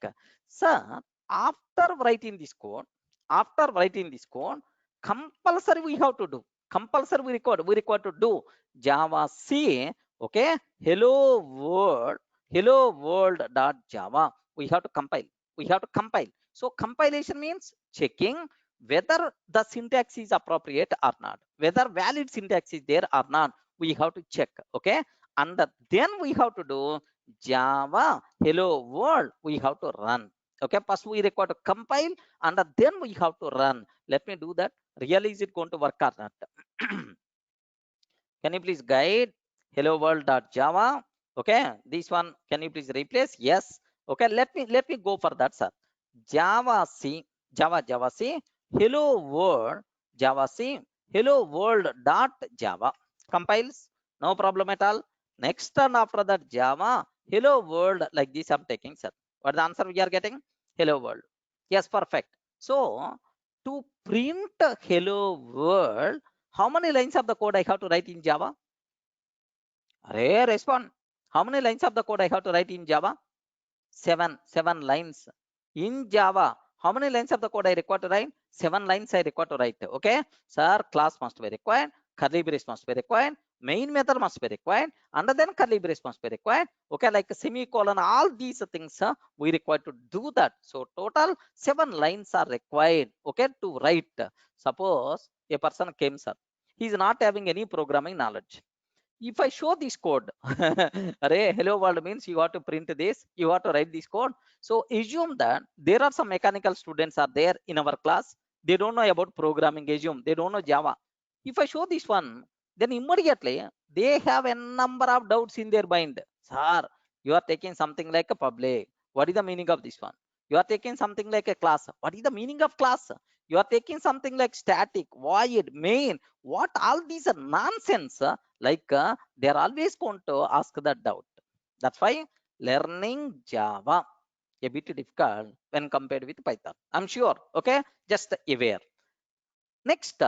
sir, after writing this code, compulsory we have to do. Compulsory we require to do Java C. Okay, hello world dot Java. We have to compile. We have to compile. So compilation means checking whether the syntax is appropriate or not, whether valid syntax is there or not, we have to check. Okay, and then we have to do Java hello world we have to run. Okay, first we require to compile and then we have to run. Let me do that. Really, is it going to work or not? Can you please guide hello world dot Java? Okay, this one can you please replace? Yes. Okay, let me go for that, sir. Java C, Java C, hello world, Java C, hello world dot Java. Compiles, no problem at all. Next turn after that Java, hello world, like this I'm taking, sir. What the answer we are getting? Hello world. Yes, perfect. So to print hello world, how many lines of the code I have to write in Java? Array, respond. How many lines of the code I have to write in Java? Seven lines. In Java, how many lines of the code I require to write? 7 lines I require to write. Okay, sir, class must be required, curly brace must be required, main method must be required, and then curly brace must be required. Okay, like semicolon, all these things we require to do that. So total 7 lines are required, okay, to write. Suppose a person came, sir, he is not having any programming knowledge. If I show this code, array hello world means you have to print this, you have to write this code. So assume that there are some mechanical students are there in our class. They don't know about programming. Assume they don't know Java. If I show this one, then immediately they have a number of doubts in their mind. Sir, you are taking something like a public. What is the meaning of this one? You are taking something like a class. What is the meaning of class? You are taking something like static, void, main. What all these are nonsense. Like they're always going to ask that doubt. That's why learning Java a bit difficult when compared with Python. I'm sure. Okay, just aware. Next,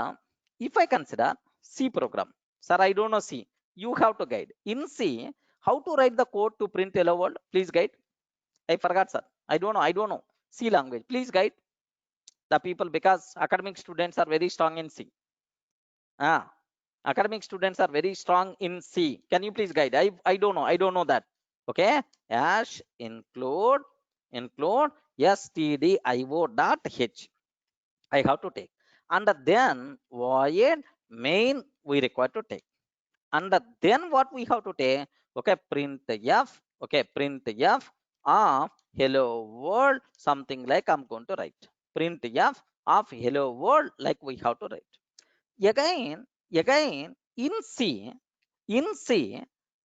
if I consider C program, sir, I don't know C. You have to guide in C how to write the code to print hello world. Please guide. I forgot, sir. I don't know. I don't know C language. Please guide the people because academic students are very strong in C. Academic students are very strong in C. Can you please guide? I don't know. I don't know that. Okay. Hash include stdio.h. I have to take. And then void main we require to take. And then what we have to take? Okay, print f. Okay, print f of hello world. Something like I'm going to write. Print f of hello world like we have to write. Again in C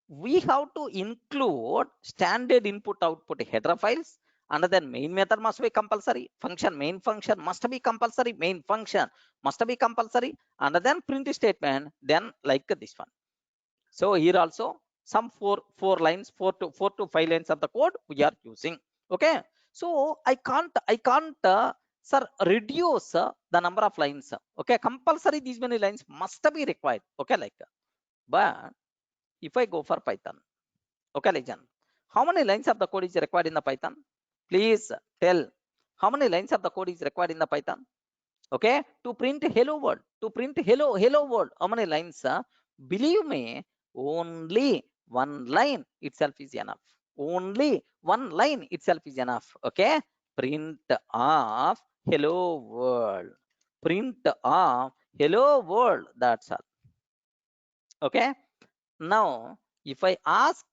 we have to include standard input output header files, and then main method must be compulsory, main function must be compulsory, and then print statement, then like this one. So here also some four lines, four to 5 lines of the code we are using. Okay, so I can't sir reduce the number of lines. Okay, compulsory these many lines must be required. Okay, like but if I go for Python, okay, legend, how many lines of the code is required in the Python? Please tell how many lines of the code is required in the Python. Okay, to print hello world, hello world, how many lines? Believe me, only one line itself is enough. Only one line itself is enough. Okay, print of hello world, print of hello world, that's all. Okay, now if I ask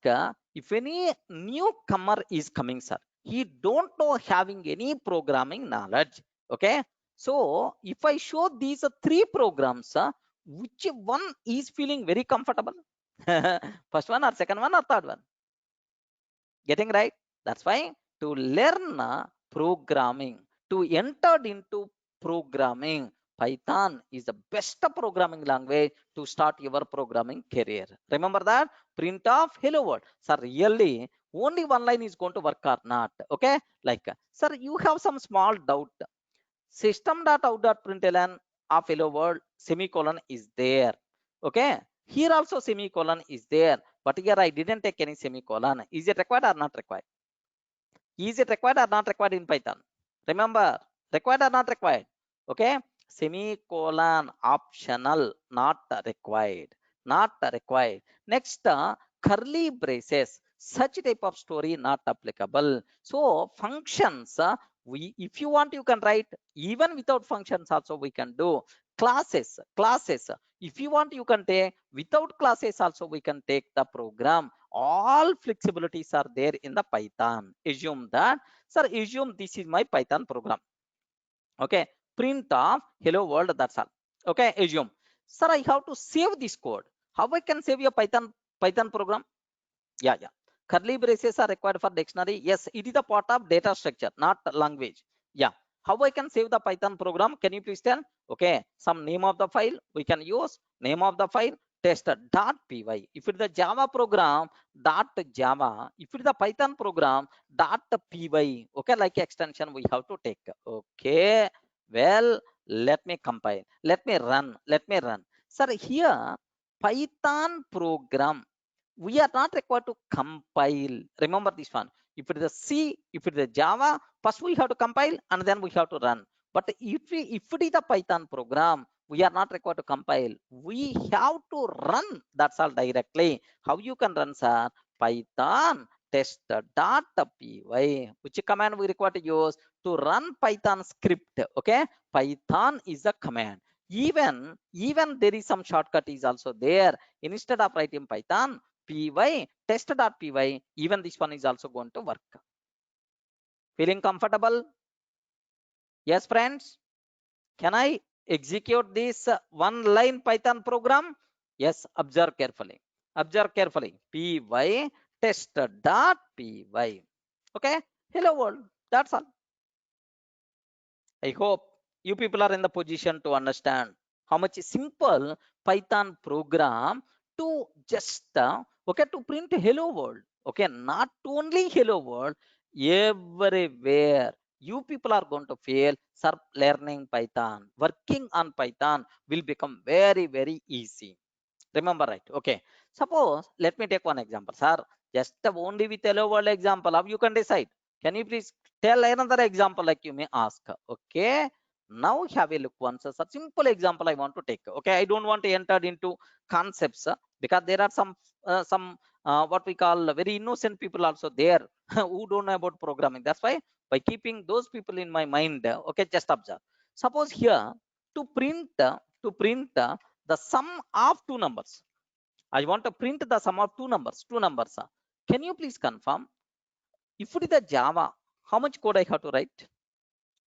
if any newcomer is coming, sir, he don't know having any programming knowledge. Okay, so if I show these three programs, which one is feeling very comfortable? First one or second one or third one? Getting right? That's why to learn programming, to enter into programming, Python is the best programming language to start your programming career. Remember that? Print of hello world. Sir, really only one line is going to work or not? Okay, like sir, you have some small doubt. System.out.println of hello world semicolon is there. Okay, here also semicolon is there, but here I didn't take any semicolon. Is it required or not required? Is it required or not required in Python? Remember, required or not required? Okay, semicolon optional, not required. Not required. Next, curly braces. Such type of story not applicable. So functions, if you want, you can write even without functions. Also, we can do classes. If you want, you can take without classes. Also, we can take the program. All flexibilities are there in the Python. Assume that, sir, assume this is my Python program. Okay, print of hello world, that's all. Okay, assume, sir, I have to save this code. How I can save your Python program? Yeah, curly braces are required for dictionary. Yes, it is a part of data structure, not language. Yeah, how I can save the Python program? Can you please tell? Okay, some name of the file we can use, name of the file test.py. If it's the Java program, .java. If it's the Python program, .py. Okay, like extension we have to take. Okay, well, let me compile, let me run. Sir, here Python program, we are not required to compile. Remember this one. If it is a C, if it is a Java, first we have to compile and then we have to run. But if it is a Python program, We are not required to compile. We have to run. That's all directly. How you can run, sir? Python test.py. Which command we require to use to run Python script? Okay, Python is a command. Even there is some shortcut is also there. Instead of writing Python py test.py, even this one is also going to work. Feeling comfortable? Yes, friends. Can I execute this one line Python program? Yes, observe carefully. Observe carefully. Py test.py. Okay. Hello world. That's all. I hope you people are in the position to understand how much simple Python program to just okay to print hello world. Okay, not only hello world, everywhere you people are going to feel sir, learning Python, working on Python will become very easy. Remember, right? Okay, suppose let me take one example, sir. Just only with hello world example, how you can decide? Can you please tell another example like you may ask? Okay, now have a look once. A simple example I want to take. Okay, I don't want to enter into concepts because there are some what we call very innocent people also there who don't know about programming. That's why by keeping those people in my mind, okay, just observe. Suppose here to print the sum of two numbers. I want to print the sum of two numbers. Two numbers. Can you please confirm? If it is a Java, how much code I have to write?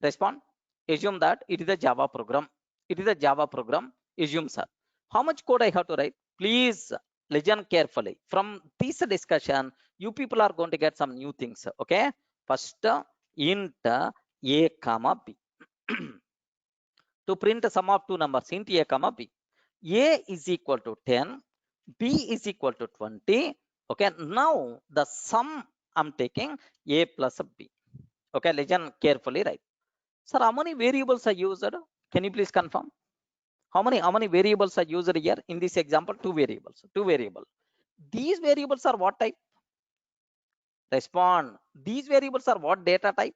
Respond. Assume that it is a Java program. It is a Java program. Assume, sir. How much code I have to write? Please listen carefully. From this discussion, you people are going to get some new things. Okay. First, int a comma b. To print the sum of two numbers, int a comma b. A is equal to 10, b is equal to 20. Okay, now the sum I'm taking a plus b. Okay, listen carefully, right? Sir, how many variables are used? Can you please confirm? How many variables are used here in this example? Two variables. Two variables. These variables are what type? Respond. These variables are what data type?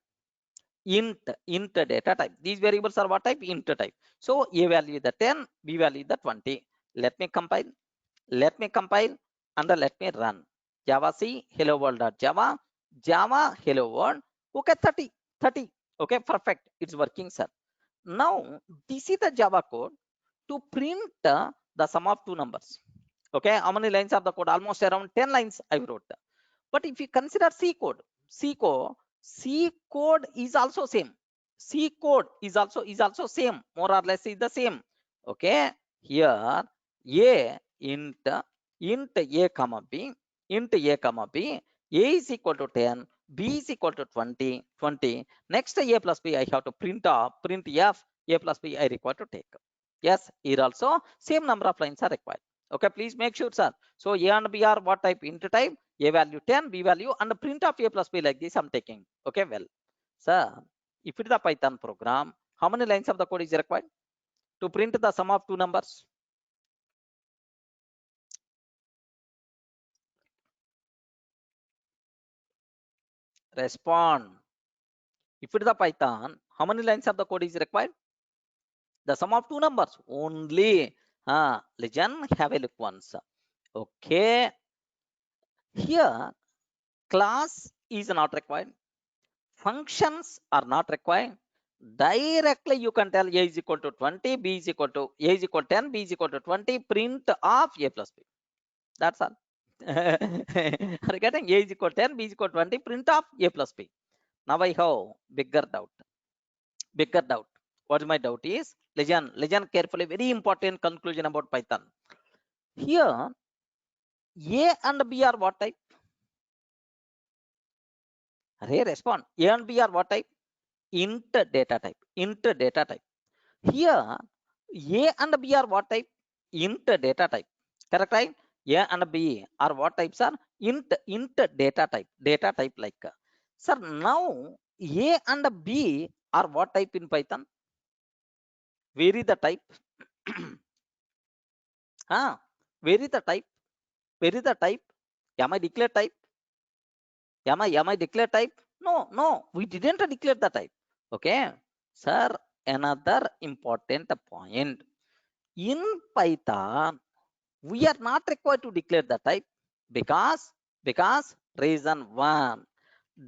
Int data type. These variables are what type? Int type. So a value is the 10, b value is the 20. Let me compile. Let me compile and let me run. Java C hello world Java. Java hello world. Okay, 30. Okay, perfect. It's working, sir. Now this is the Java code to print the sum of two numbers. Okay, how many lines of the code? Almost around 10 lines I wrote. But if you consider C code is also same. C code is also same, more or less is the same. Okay, here a int a comma b, int a comma b, a is equal to 10, b is equal to 20. Next a plus b I have to print f, a plus b I require to take. Yes, here also same number of lines are required. Okay, please make sure, sir. So a and b are what type? Int type. A value 10, b value, and print of a plus b like this I'm taking. Okay, well, sir, if it is a Python program, how many lines of the code is required to print the sum of two numbers? Respond. If it is a Python, how many lines of the code is required? The sum of two numbers only. Legend, have a look once. Okay, here class is not required. Functions are not required. Directly you can tell a is equal to 20, b is equal to a is equal to 10, b is equal to 20, print of a plus b. That's all. Are you getting? A is equal to 10, b is equal to 20, print of a plus b. Now I have bigger doubt. Bigger doubt. What my doubt is? Listen carefully. Very important conclusion about Python. Here, a and b are what type? Hey, respond. A and b are what type? Int data type. Int data type. Here, A and B are what type? Int data type. Correct, right? A and B are what types are? Int data type. Data type like. Sir, now A and B are what type in Python? Where is the type? Where is the type? Where is the type? Am I declare type? Am I declare type? No, we didn't declare the type. Okay, sir, another important point. In Python, we are not required to declare the type because reason one,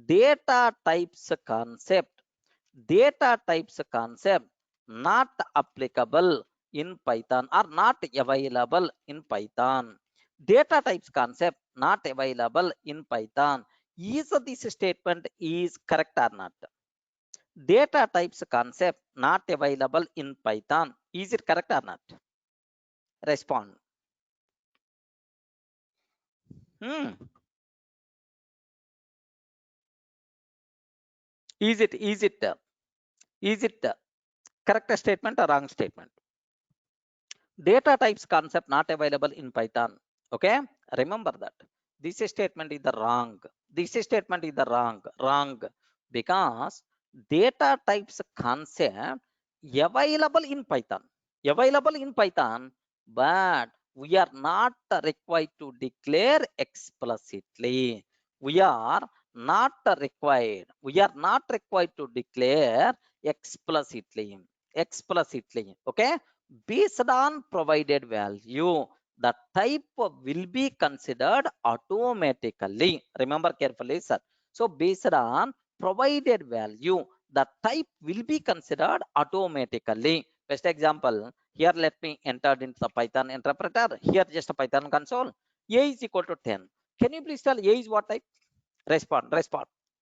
data types concept not applicable in Python or not available in Python. Data types concept not available in Python. Is this statement is correct or not? Data types concept not available in Python, is it correct or not? Respond. Hmm. Is it correct statement or wrong statement? Data types concept not available in Python. Okay, remember that. This statement is the wrong. This statement is the wrong because data types concept available in Python. Available in Python, but we are not required to declare explicitly. We are not required. We are not required to declare explicitly. Explicitly. Okay, based on provided value, the type will be considered automatically. Remember carefully, sir. So based on provided value, the type will be considered automatically. Best example, here let me enter into the Python interpreter. Here just a Python console. A is equal to 10. Can you please tell A is what type? Respond.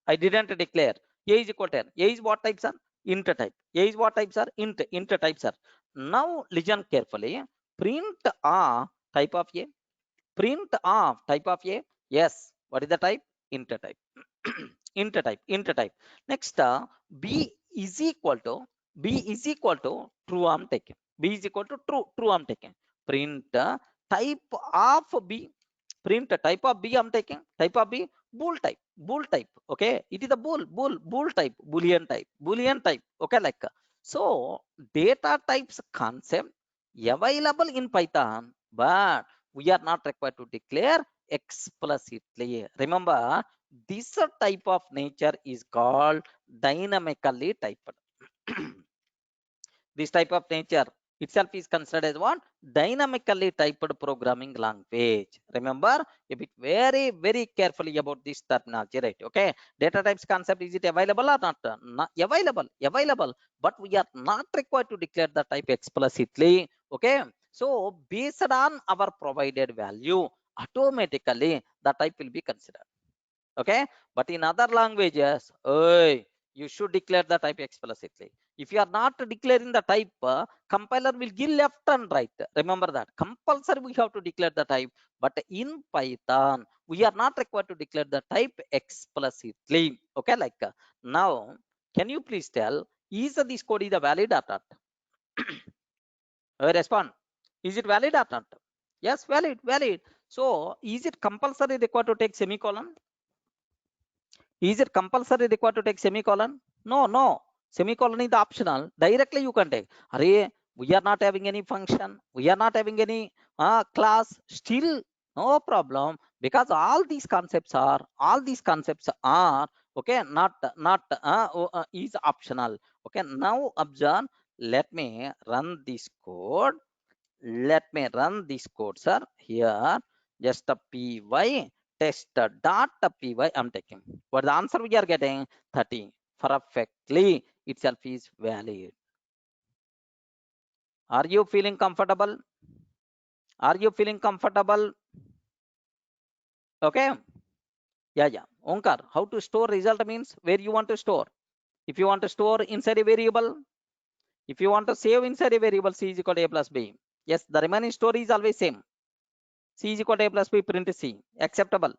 I didn't declare. A is equal to 10. A is what type, sir? Int type. A is what type, sir? Int type, sir. Now listen carefully. Print a type of A. Print a type of A. Yes. What is the type? Int type. Int type. Next, B is equal to true. I'm taking. B is equal to true. I'm taking. Print type of B. Print type of B. I'm taking. Type of B. Bool type. Okay. It is a bool type. Boolean type. Okay. Like so, data types concept available in Python, but we are not required to declare explicitly. Remember, this type of nature is called dynamically typed. This type of nature itself is considered as what? Dynamically typed programming language. Remember a bit very carefully about this terminology, right? Okay. Data types concept, is it available or not? Not available, but we are not required to declare the type explicitly. Okay. So based on our provided value, automatically the type will be considered. Okay, but in other languages, you should declare the type explicitly. If you are not declaring the type, compiler will give left and right. Remember that compulsory we have to declare the type, but in Python we are not required to declare the type explicitly. Okay, like now can you please tell, is this code is valid or not? Respond. Is it valid or not? Yes, valid. So is it compulsory required to take semicolon? Is it compulsory required to take semicolon? No. Semicolon is optional. Directly you can take. Array, we are not having any function. We are not having any class. Still, no problem, because all these concepts are okay. Not is optional. Okay. Now observe. Let me run this code. Sir. Here, just a py test dot py I'm taking. What the answer we are getting? 30. Perfectly itself is valid. Are you feeling comfortable? Are you feeling comfortable? Okay. Yeah. Onkar, how to store result means where you want to store. If you want to store inside a variable, if you want to save inside a variable, c is equal to a plus b. Yes, the remaining story is always same. C is equal to a plus b, print c. Acceptable.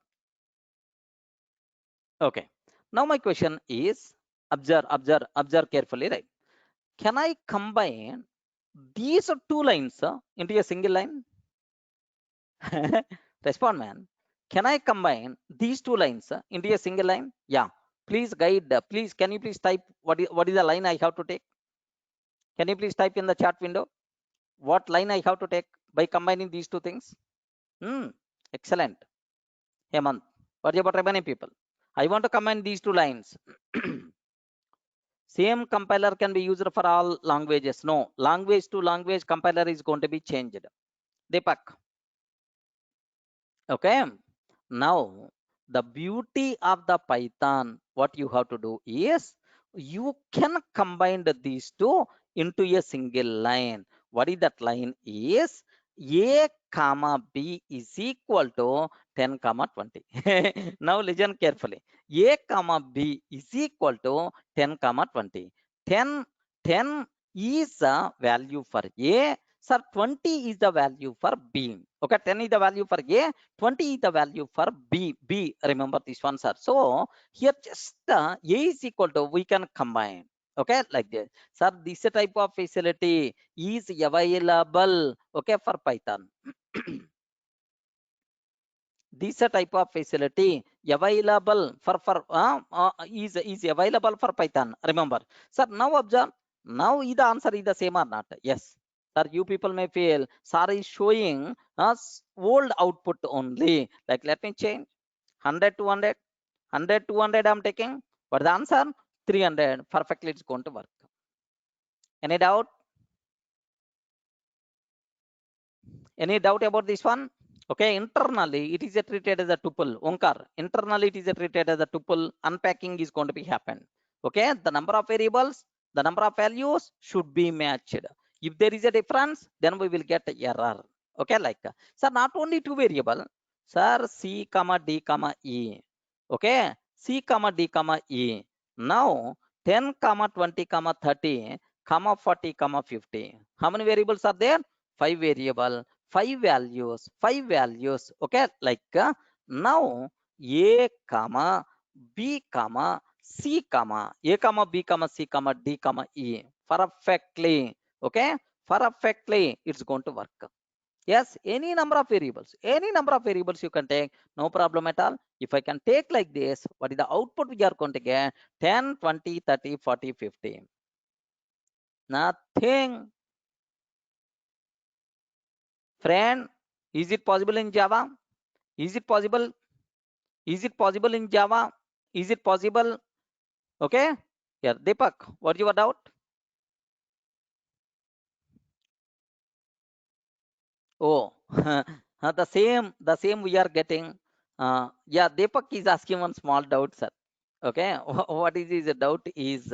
Okay. Now my question is, observe carefully, right? Can I combine these two lines into a single line? Respond, man. Can I combine these two lines into a single line? Yeah. Please guide. Please, can you please type what is the line I have to take? Can you please type in the chat window what line I have to take by combining these two things? Excellent. Hemant, what about remaining people? I want to combine these two lines. Same compiler can be used for all languages. No, language to language compiler is going to be changed. Deepak. Okay. Now, the beauty of the Python, what you have to do is you can combine these two into a single line. What is that line is A comma B is equal to 10 comma 20. Now listen carefully. A comma B is equal to 10 comma 20. 10, 10 is the value for A. Sir, 20 is the value for B. Okay, 10 is the value for A, 20 is the value for B. B, remember this one, sir. So here just A is equal to, we can combine. Okay, like this. Sir, this type of facility is available, okay, for Python. This type of facility available is available for Python. Remember, sir. Now observe. Now the answer is the same or not? Yes, sir. You people may feel sir is showing us old output only. Like let me change 100 to 100, 100 to 100. I'm taking. What the answer? 300. Perfectly, it's going to work. Any doubt? Any doubt about this one? Okay, internally it is treated as a tuple. Onkar, internally it is treated as a tuple. Unpacking is going to be happen. Okay, the number of variables, the number of values should be matched. If there is a difference, then we will get error. Okay, like sir, not only two variable, sir, C comma D comma E. Okay, C comma D comma E. Now 10 comma 20 comma 30 comma 40 comma 50. How many variables are there? 5 variable, 5 values. Okay, like now A comma B comma C comma A comma B comma C comma D comma E. Perfectly. Okay, perfectly it's going to work. Yes, any number of variables, you can take, no problem at all. If I can take like this, what is the output we are going to get? 10, 20, 30, 40, 50. Nothing. Friend, is it possible in Java? Is it possible? Is it possible in Java? Is it possible? Okay. Yeah, Deepak, what your doubt? Oh, the same we are getting. Yeah, Deepak is asking one small doubt, sir. Okay, what is his doubt is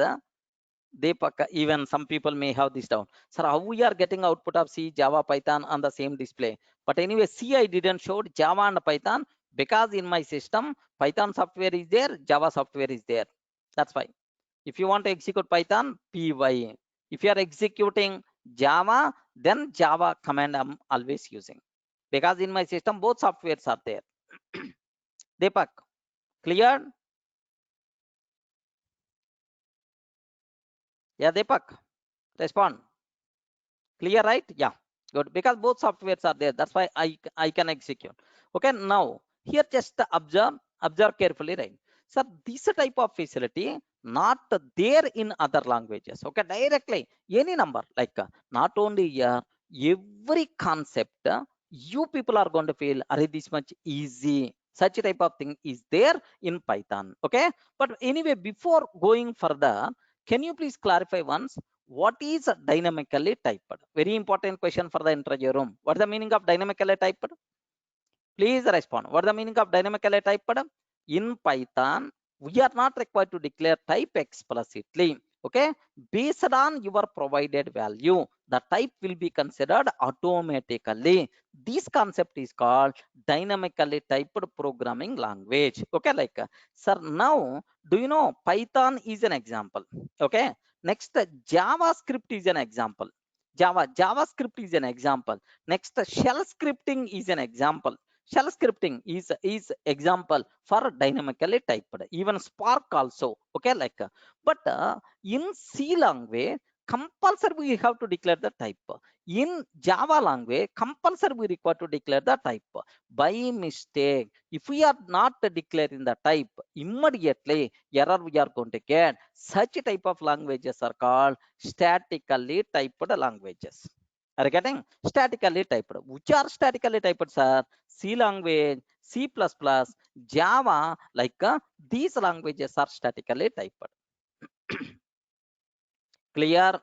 Deepak, even some people may have this doubt. Sir, how we are getting output of C, Java, Python on the same display? But anyway, C I didn't show Java and Python because in my system, Python software is there, Java software is there. That's why. If you want to execute Python, py. If you are executing Java, then Java command I'm always using. Because in my system, both softwares are there. Deepak, clear? Yeah, Deepak, respond. Clear, right? Yeah, good. Because both softwares are there. That's why I can execute. Okay, now here just observe carefully, right? So this type of facility not there in other languages. Okay, directly any number like not only here, every concept you people are going to feel are this much easy. Such type of thing is there in Python. Okay, but anyway, before going further, can you please clarify once? What is dynamically typed? Very important question for the interview room. What is the meaning of dynamically typed? Please respond. What is the meaning of dynamically typed? In Python, we are not required to declare type explicitly. Okay, based on your provided value, the type will be considered automatically. This concept is called dynamically typed programming language. Okay, like sir, now do you know Python is an example? Okay, next JavaScript is an example. JavaScript is an example. Next shell scripting is an example. Shell scripting is example for dynamically typed. Even Spark also. Okay, like but in C language, compulsory we have to declare the type. In Java language, compulsory we require to declare the type. By mistake, if we are not declaring the type, immediately error we are going to get. Such type of languages are called statically typed languages. Are you getting? Statically typed. Which are statically typed, sir? C language, C++, Java, like these languages are statically typed. Clear?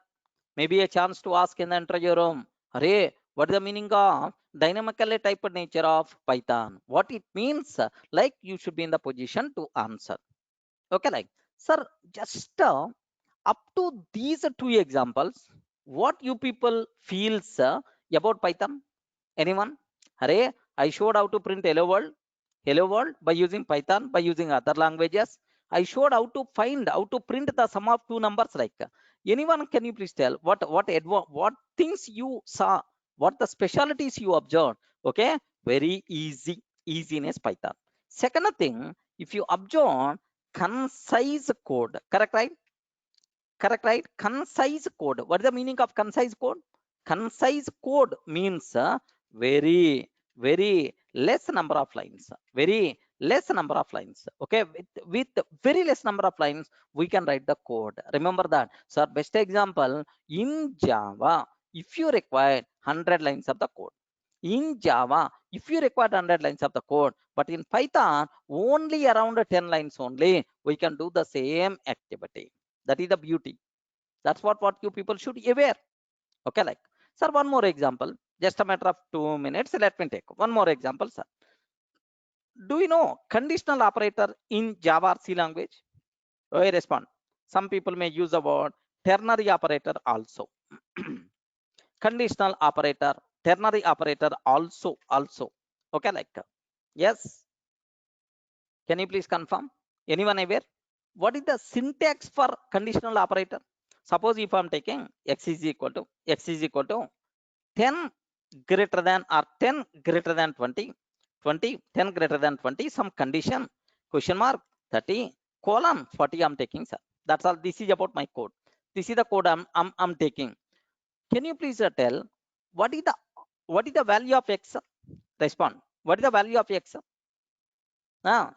Maybe a chance to ask in the interview room, Hare, what is the meaning of dynamically typed nature of Python? What it means? Like you should be in the position to answer. Okay, like, sir, just up to these two examples, what you people feels about Python? Anyone? Hare, I showed how to print hello world by using Python, by using other languages. I showed how to print the sum of two numbers. Like, anyone, can you please tell what things you saw, what the specialties you observed? Okay, very easiness Python. Second thing, if you observe concise code, correct, right? Correct, right? Concise code. What is the meaning of concise code? Concise code means very less number of lines. Very less number of lines. Okay, with very less number of lines, we can write the code. Remember that. So, best example in Java, if you require 100 lines of the code. In Java, if you require 100 lines of the code, but in Python, only around 10 lines only, we can do the same activity. That is the beauty. That's what you people should be aware. Okay, like, sir, one more example. Just a matter of 2 minutes. Let me take one more example, sir. Do you know conditional operator in Java or C language? I respond. Some people may use the word ternary operator also. Conditional operator, ternary operator also. Okay, like, yes. Can you please confirm? Anyone aware? What is the syntax for conditional operator? Suppose if I'm taking x is equal to 10 greater than or 10 greater than 20, 10 greater than 20, some condition, question mark, 30, colon, 40 I'm taking, sir. That's all. This is about my code. This is the code I'm taking. Can you please tell what is the value of x? Respond. What is the value of x?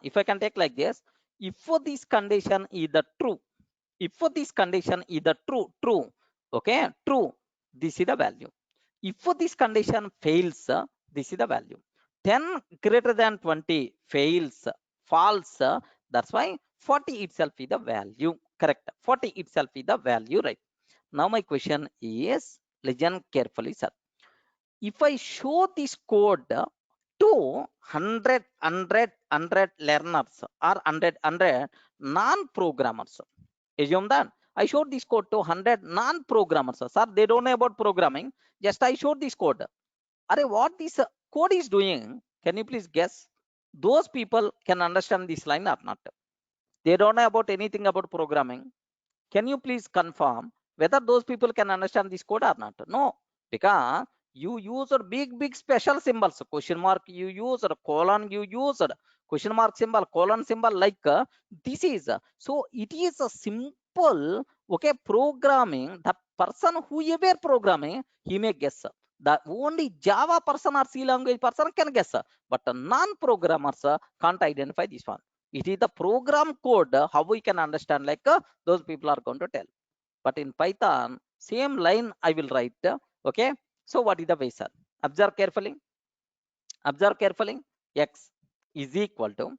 If I can take like this, if for this condition is the true, if for this condition is the true, okay, true, this is the value. If for this condition fails, this is the value. 10 greater than 20 fails, false, that's why 40 itself is the value. Correct. 40 itself is the value, right? Now my question is, listen carefully, sir. If I show this code to 100 learners or 100 non-programmers, assume that I showed this code to 100 non-programmers. Sir, they don't know about programming. Just I showed this code. What this code is doing, can you please guess? Those people can understand this line or not? They don't know about anything about programming. Can you please confirm whether those people can understand this code or not? No, because you use big special symbols, question mark you use, colon you use, question mark symbol, colon symbol, like this is. So it is a simple, okay, programming. The person who ever programming, he may guess. The only Java person or C language person can guess, but non-programmers can't identify this one. It is the program code, how we can understand, like those people are going to tell. But in Python, same line I will write. Okay, so what is the way, sir? Observe carefully. Observe carefully. X is equal to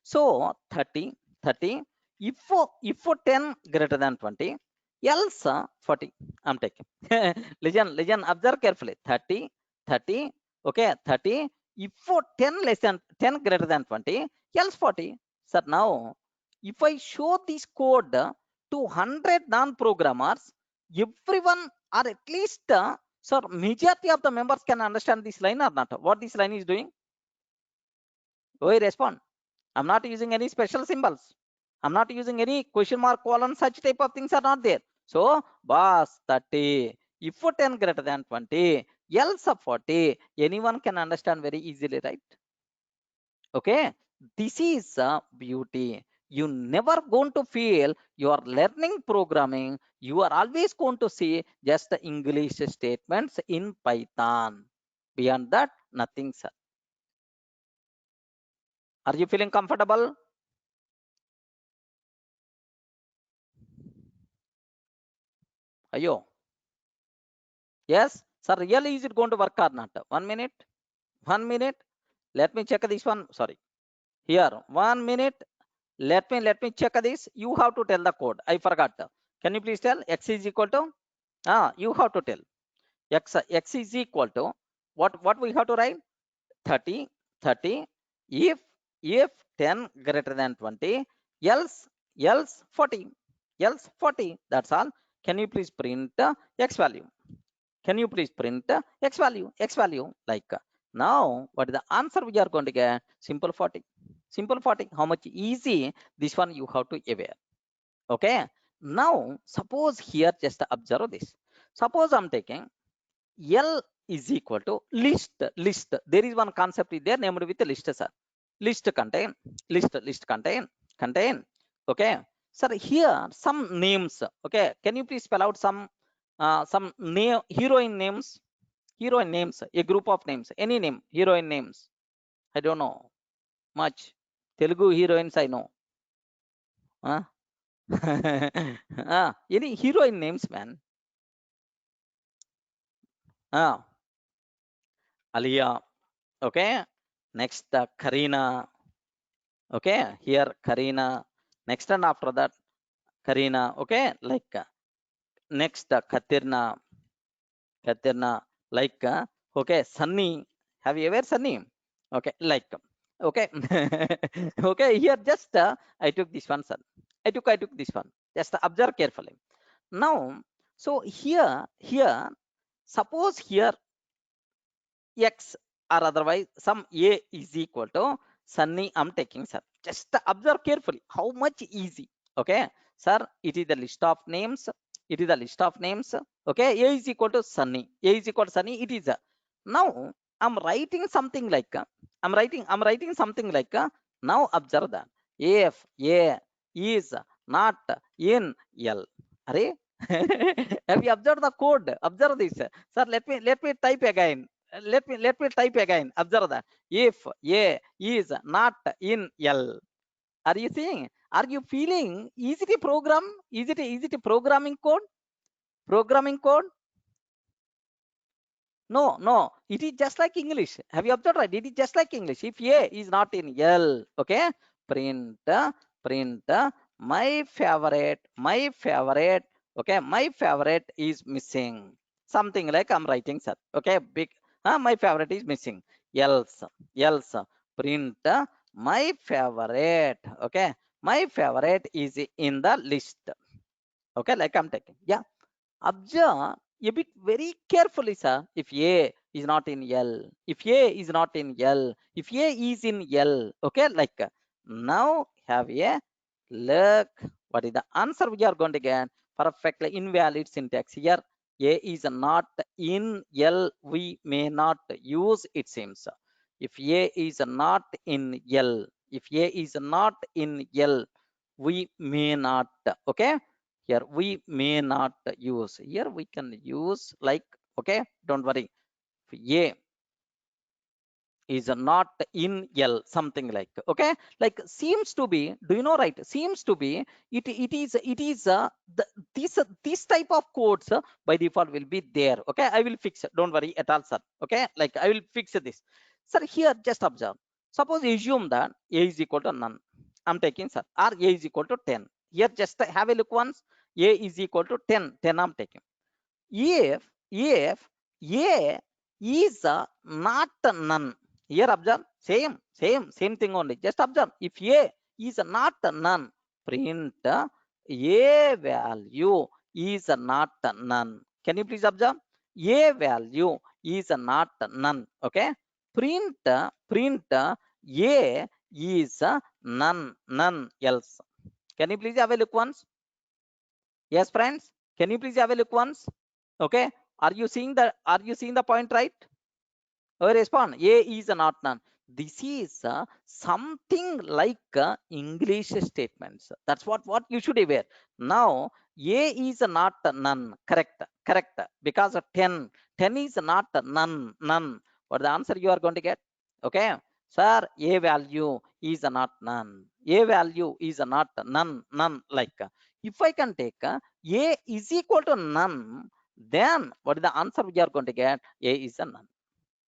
so 30. If 10 greater than 20, else 40 I'm taking. Listen, observe carefully. 30. Okay, 30. If 10 greater than 20, else 40. Sir, now if I show this code to 100 non-programmers, everyone, or at least so majority of the members can understand this line or not? What this line is doing? We respond. I'm not using any special symbols. I'm not using any question mark, colon, such type of things are not there. So, boss 30. If 10 greater than 20, else 40, anyone can understand very easily, right? Okay. This is beauty. You never going to feel you are learning programming. You are always going to see just the English statements in Python. Beyond that, nothing, sir. Are you feeling comfortable? Ayo. Yes, sir. Really, is it going to work or not? 1 minute. 1 minute. Let me check this one. Sorry. Here, 1 minute. Let me check this. You have to tell the code. I forgot. Can you please tell? X is equal to, you have to tell. X is equal to, what we have to write? 30, 30. If 10 greater than 20, else 40, else 40. That's all. Can you please print X value? Can you please print X value? X value. Like now, what is the answer we are going to get? Simple 40. Simple 40. How much easy? This one you have to aware. Okay. Now, suppose here, just observe this. Suppose I'm taking L is equal to list. List. There is one concept is there named with list, sir. List contain. List contain. Okay. Sir, here some names. Okay. Can you please spell out some name, heroine names? Heroine names. A group of names. Any name. Heroine names. I don't know much. Telugu heroines I know. Any heroine names, man? Alia. Okay. Next, Karina. Okay. Here, Karina. Next, and after that, Karina. Okay. Like next, Katirna. Like okay, Sunny. Have you ever Sunny? Okay. Like okay. Okay. Here, just I took this one, son. I took this one. Just observe carefully. Now, so here, suppose here X or otherwise some A is equal to Sunny, I'm taking, sir. Just observe carefully how much easy. Okay, sir, it is the list of names. It is the list of names. Okay, A is equal to Sunny. A is equal to Sunny. It is now I'm writing something like I'm writing something like now observe that if A is not in L. Array, have you observed the code? Observe this, sir. Let me type again. Let me type again. Observe that. If A is not in L. Are you seeing? Are you feeling? Is it a program? Is it a programming code? Programming code? No. It is just like English. Have you observed, right? It is just like English. If A is not in L, okay, print print my favorite. Okay, my favorite is missing. Something like I'm writing, sir. Okay, big. My favorite is missing. Else print my favorite. Okay, my favorite is in the list. Okay, like I'm taking. Yeah, observe a bit very carefully, sir. If A is not in L, if A is not in L, if A is in L, okay, like now have a look. What is the answer we are going to get? Perfectly invalid syntax here. A is not in L, we may not use, it seems. If A is not in L, if A is not in L, we may not. Okay, here we may not use. Here we can use like, okay, don't worry. A is not in L, something like, okay, like seems to be, do you know, right? Seems to be it is this type of codes by default will be there. Okay, I will fix it, don't worry at all, sir. Okay, like I will fix this, sir. Here just observe. Suppose assume that A is equal to none. I'm taking, sir, or A is equal to 10. Here just have a look once. A is equal to 10 I'm taking. If A is not none, here observe, same thing only. Just observe. If A is not none, print A value is not none. Can you please observe? A value is not none. Okay. Print A is none else. Can you please have a look once? Yes, friends. Can you please have a look once? Okay. Are you seeing the point, right? Respond. A is not none. This is something like English statements. That's what you should aware. Now A is not none. Correct. Because of 10 is not none. What the answer you are going to get? Okay, sir. A value is not none. A value is not none. Like if I can take A is equal to none, then what is the answer we are going to get? A is a none.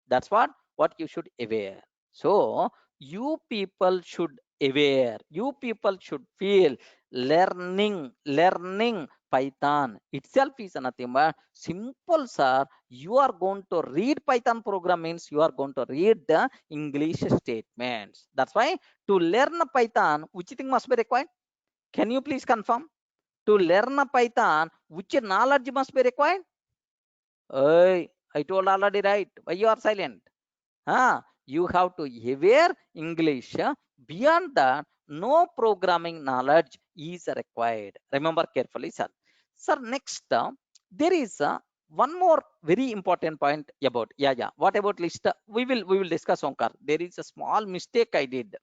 That's what you should aware. So you people should aware. You people should feel learning Python itself is nothing but simple, sir. You are going to read Python program means you are going to read the English statements. That's why to learn Python, which thing must be required? Can you please confirm? To learn Python, which knowledge must be required? Hey, I told already, right? Why you are silent? You have to aware English. Beyond that, no programming knowledge is required. Remember carefully, sir. Sir, next, there is one more very important point about, yeah. What about list? We will discuss, Onkar. There is a small mistake I did.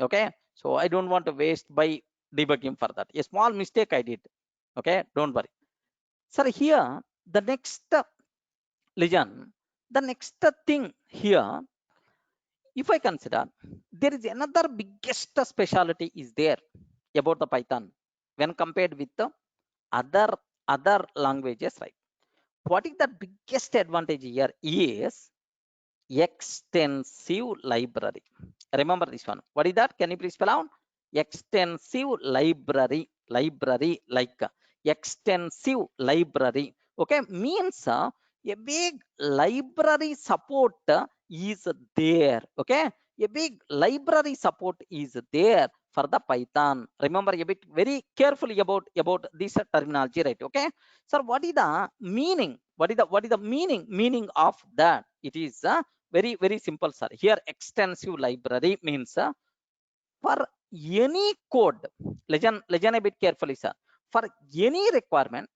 Okay, so I don't want to waste by debugging for that. A small mistake I did. Okay, don't worry. Sir, here the next legend, the next thing here, if I consider, there is another biggest specialty is there about the Python when compared with the other other languages, right? What is the biggest advantage here is extensive library. Remember this one. What is that? Can you please spell out? Extensive library, like extensive library. Okay, means a big library support is there. Okay, a big library support is there for the Python. Remember a bit very carefully about this terminology, right? Okay, sir, what is the meaning? What is the meaning of that? It is very simple, sir. Here extensive library means for any code, listen a bit carefully, sir. For any requirement,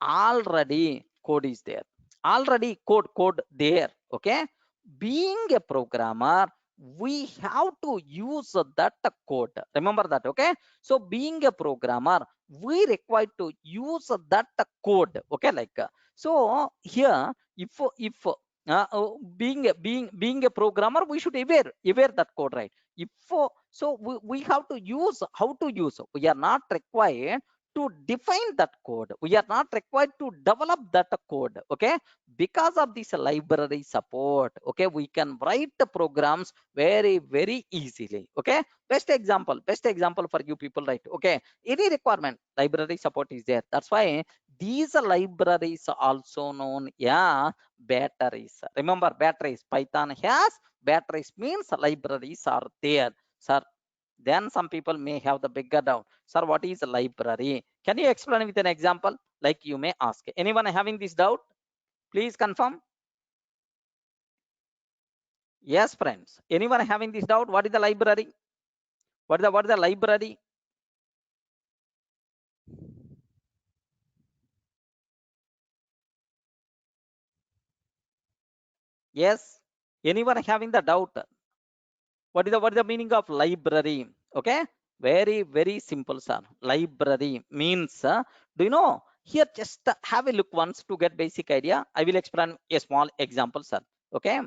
already code is there. Already code there. Okay, being a programmer, we have to use that code. Remember that. Okay, so being a programmer, we require to use that code. Okay, like so here, if being a programmer, we should aware that code, right? If so we have to use how to use. We are not required to define that code. We are not required to develop that code. Okay, because of this library support, okay, we can write the programs very easily. Okay, best example for you people, right? Okay, any requirement, library support is there. That's why these libraries are also known, yeah, batteries. Remember batteries, Python has batteries means libraries are there, sir. Then some people may have the bigger doubt, sir, what is a library? Can you explain with an example? Like you may ask, anyone having this doubt, please confirm. Yes, friends, anyone having this doubt, what is the library? What is the library? Yes, anyone having the doubt? What is the meaning of library? Okay, very simple, sir. Library means do you know, here just have a look once to get basic idea. I will explain a small example, sir. Okay,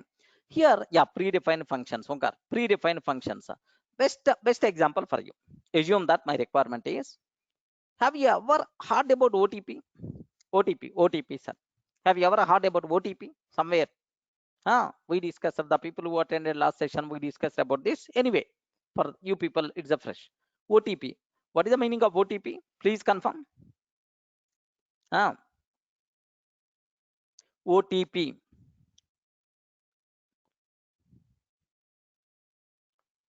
here, yeah, predefined functions. Okay, predefined functions. Best example for you. Assume that my requirement is, have you ever heard about OTP? OTP, sir. Have you ever heard about OTP somewhere? We discussed, the people who attended last session, we discussed about this. Anyway, for you people, it's a fresh. OTP. What is the meaning of OTP? Please confirm. OTP.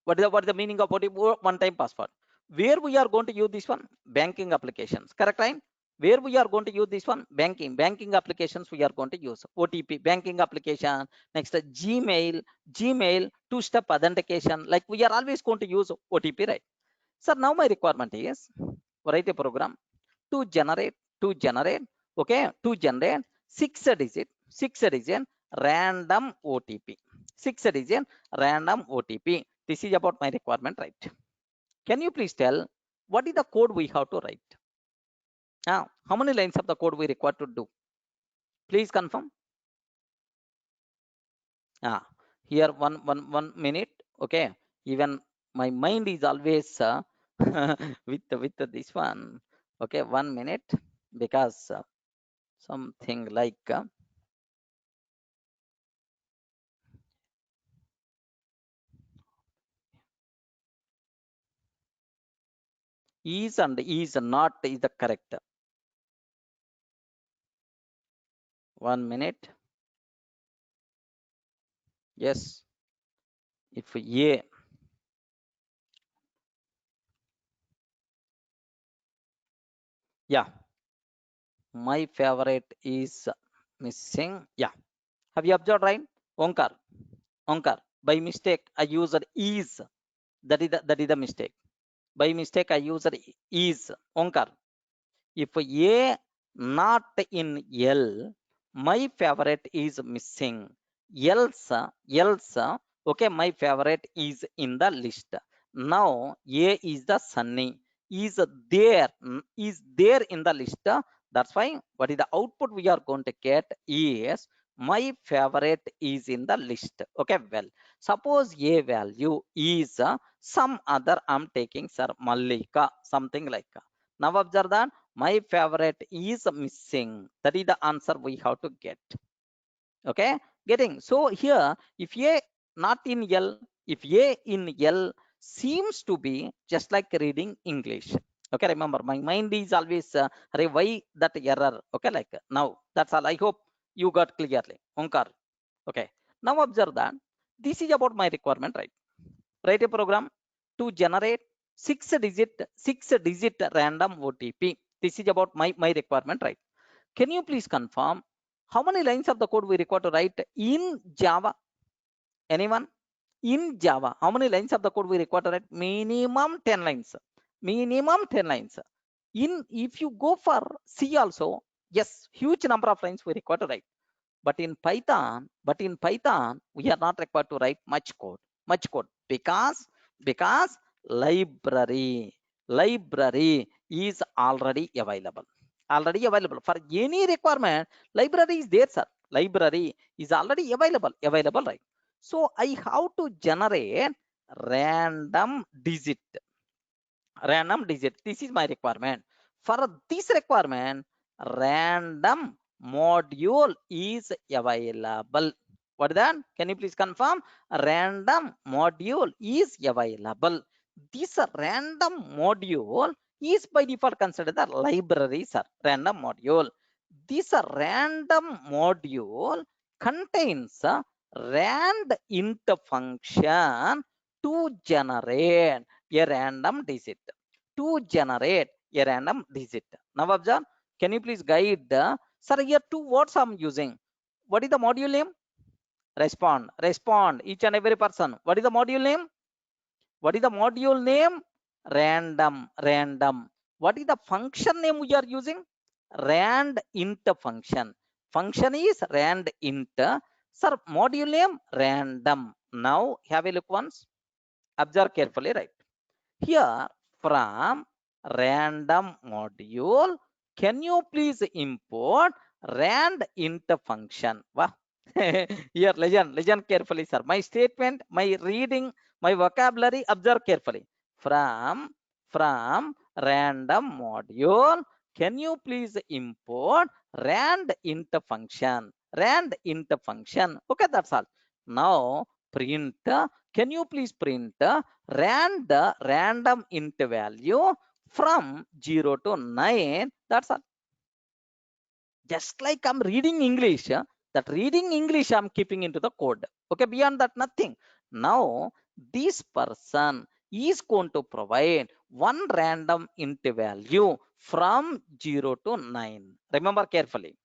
What is the meaning of OTP? One time password. Where we are going to use this one? Banking applications. Correct, right? Where we are going to use this one? Banking applications we are going to use. OTP, banking application. Next, Gmail, two-step authentication. Like we are always going to use OTP, right? So now my requirement is write a program to generate, okay, to generate six digit random OTP. Six digit random OTP. This is about my requirement, right? Can you please tell what is the code we have to write? Now, how many lines of the code we require to do? Please confirm. Here one minute. Okay, even my mind is always with this one. Okay, 1 minute, because something like Is and is not is the correct. 1 minute. Yes. If A, yeah, my favorite is missing. Yeah. Have you observed, right? Onkar. Onkar. By mistake, I used is. That is the mistake. By mistake, I used is. Onkar. If A not in L, my favorite is missing. Else, okay, my favorite is in the list. Now A is the Sunny. Is there in the list. That's why what is the output we are going to get is my favorite is in the list. Okay, well, suppose A value is some other, I'm taking Sir Mallika, something like. Now observe that my favorite is missing. That is the answer we have to get. Okay, getting. So here, if A not in L, if A in L seems to be just like reading English. Okay, remember my mind is always why that error. Okay, like now that's all. I hope you got clearly. Onkar. Okay, now observe that this is about my requirement, right? Write a program to generate six digit random OTP. This is about my requirement, right? Can you please confirm how many lines of the code we require to write in Java? Anyone? In Java, how many lines of the code we require to write? Minimum 10 lines. Minimum 10 lines. In if you go for C also, yes, huge number of lines we require to write. But in Python, we are not required to write much code because library is already available for any requirement. Library is there, sir. Library is already available, right? So I have to generate random digit random digit. This is my requirement. For this requirement, random module is available. What is that? Can you please confirm? Random module is available. This random module is by default considered the library, sir. Random module. This random module contains a rand int function to generate a random digit. Now observe, can you please guide sir, here two words I'm using. What is the module name? Respond each and every person. What is the module name? What is the module name? Random. What is the function name we are using? Rand int function is rand int. Sir, module name random. Now have a look once. Observe carefully, right? Here from random module, can you please import rand int function? Wow. Here, listen carefully, sir. My statement, my reading, my vocabulary, observe carefully. From random module, can you please import rand int function? Rand int function. Okay, that's all. Now print. Can you please print random int value from 0 to 9? That's all. Just like I'm reading English, that reading English I'm keeping into the code. Okay, beyond that, nothing. Now, this person is going to provide one random int value from 0 to 9. Remember carefully.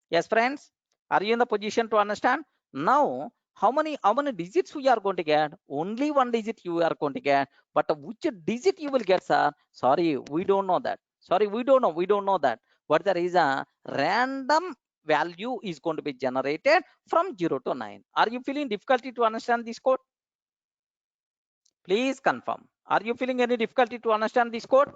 Yes, friends, are you in the position to understand? Now, how many digits we are going to get? Only one digit you are going to get. But which digit you will get, sir? Sorry, we don't know that. Sorry, we don't know. We don't know that. What the reason? Random value is going to be generated from 0 to 9. Are you feeling difficulty to understand this code? Please confirm. Are you feeling any difficulty to understand this code?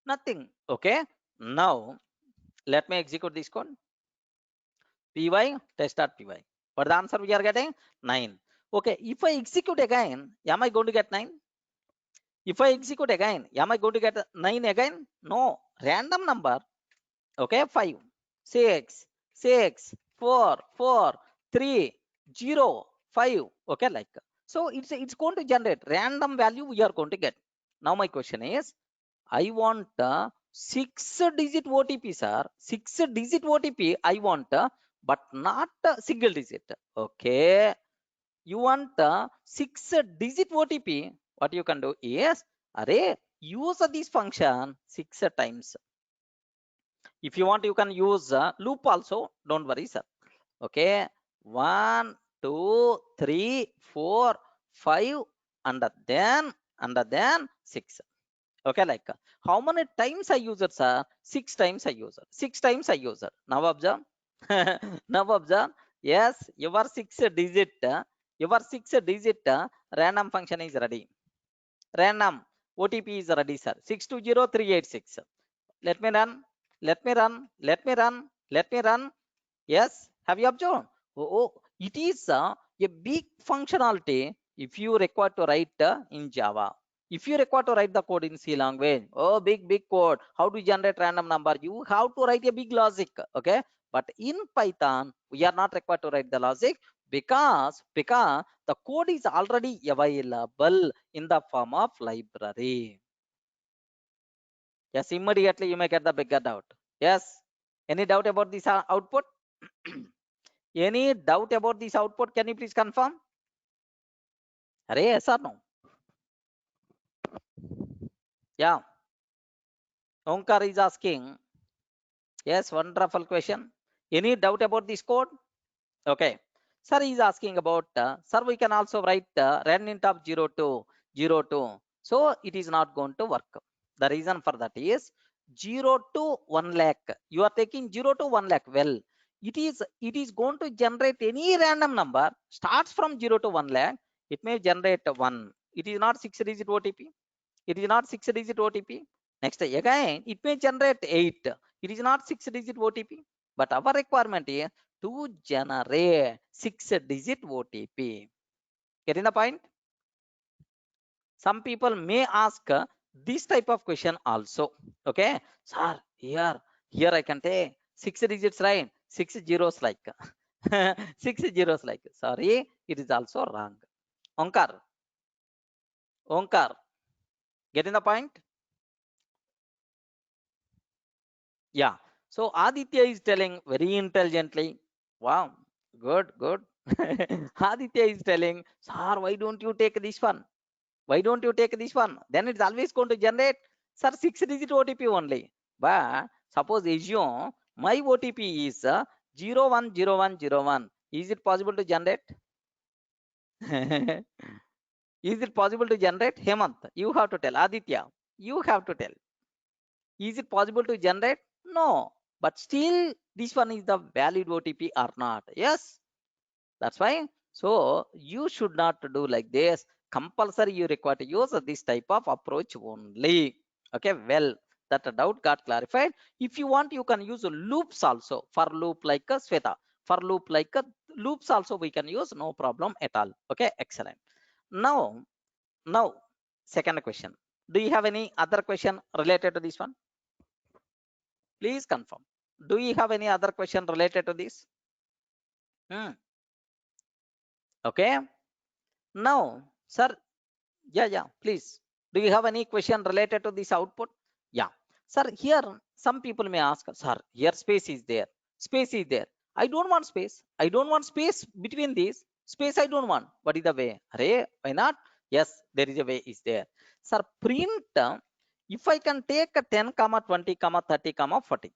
Nothing. Okay. Now, let me execute this code. Py test.py. What the answer we are getting? 9. Okay, if I execute again, am I going to get 9? If I execute again, am I going to get 9 again? No, random number. Okay, 5, 6, 6, 4, 4, 3, 0, 5. Okay, like So it's going to generate random value we are going to get. Now my question is, I want 6-digit OTP, sir. 6-digit OTP I want, but not single digit. Okay. You want 6-digit OTP. What you can do is, array, use this function 6 times. If you want, you can use loop also. Don't worry, sir. Okay. 1, 2, 3, 4, 5, and then 6. Okay, like how many times I use it, sir? 6 times I use it. 6 times I use it. Now observe. Now observe. Yes, your 6-digit, random function is ready. Random OTP is ready, sir. 620386. Let me run. Let me run. Let me run. Let me run. Yes, have you observed? It is a big functionality if you require to write in Java. If you require to write the code in C language, oh, big code, how to generate random number? You have to write a big logic, okay? But in Python, we are not required to write the logic because the code is already available in the form of library. Yes, immediately you may get the bigger doubt. Yes, any doubt about this output? Any doubt about this output? Can you please confirm? Yes or no? Yeah. Omkar is asking. Yes, wonderful question. Any doubt about this code? Okay. Sir is asking about, sir, we can also write randint of 0 to 0 to. So it is not going to work. The reason for that is 0 to 1 lakh. You are taking 0 to 1 lakh. Well, it is going to generate any random number, starts from 0 to 1 lakh. It may generate 1. It is not 6-digit OTP. It is not 6-digit OTP. Next, again, it may generate 8. It is not 6-digit OTP. But our requirement is to generate 6-digit OTP. Getting the point? Some people may ask this type of question also. Okay, sir, here I can take 6 digits, right? 6 zeros like 6 zeros like. Sorry, it is also wrong. Onkar, getting the point? Yeah. So Aditya is telling very intelligently. Wow, good. Aditya is telling, sir, why don't you take this one? Why don't you take this one? Then it's always going to generate, sir, 6-digit OTP only. But suppose assume my OTP is 010101. Is it possible to generate? Is it possible to generate? Hemant, you have to tell. Aditya, you have to tell. Is it possible to generate? No. But still, this one is the valid OTP or not? Yes. That's why. So you should not do like this. Compulsory you require to use this type of approach only. Okay, well, that doubt got clarified. If you want, you can use loops also. For loop like a Sweta. For loop like a loops also we can use, no problem at all. Okay, excellent. Now, second question. Do you have any other question related to this one? Please confirm. Do you have any other question related to this? Okay. Now, sir, yeah, please. Do you have any question related to this output? Yeah. Sir, here some people may ask, sir, here space is there. Space is there. I don't want space. I don't want space between these. Space I don't want. What is the way? Array, why not? Yes, there is a way is there. Sir, print, if I can take a 10, 20, 30, 40.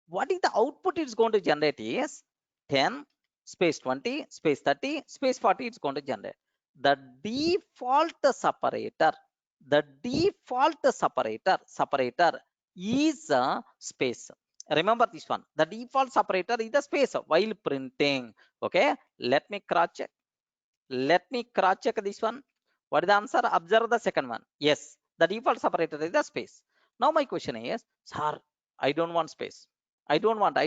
What is the output it's going to generate is 10 space 20 space 30 space 40 it's going to generate. The default separator is space. Remember this one. The default separator is the space while printing. Okay, let me cross check. This one. What is the answer? Observe the second one. Yes, the default separator is the space. Now my question is, sir, I don't want space. I don't want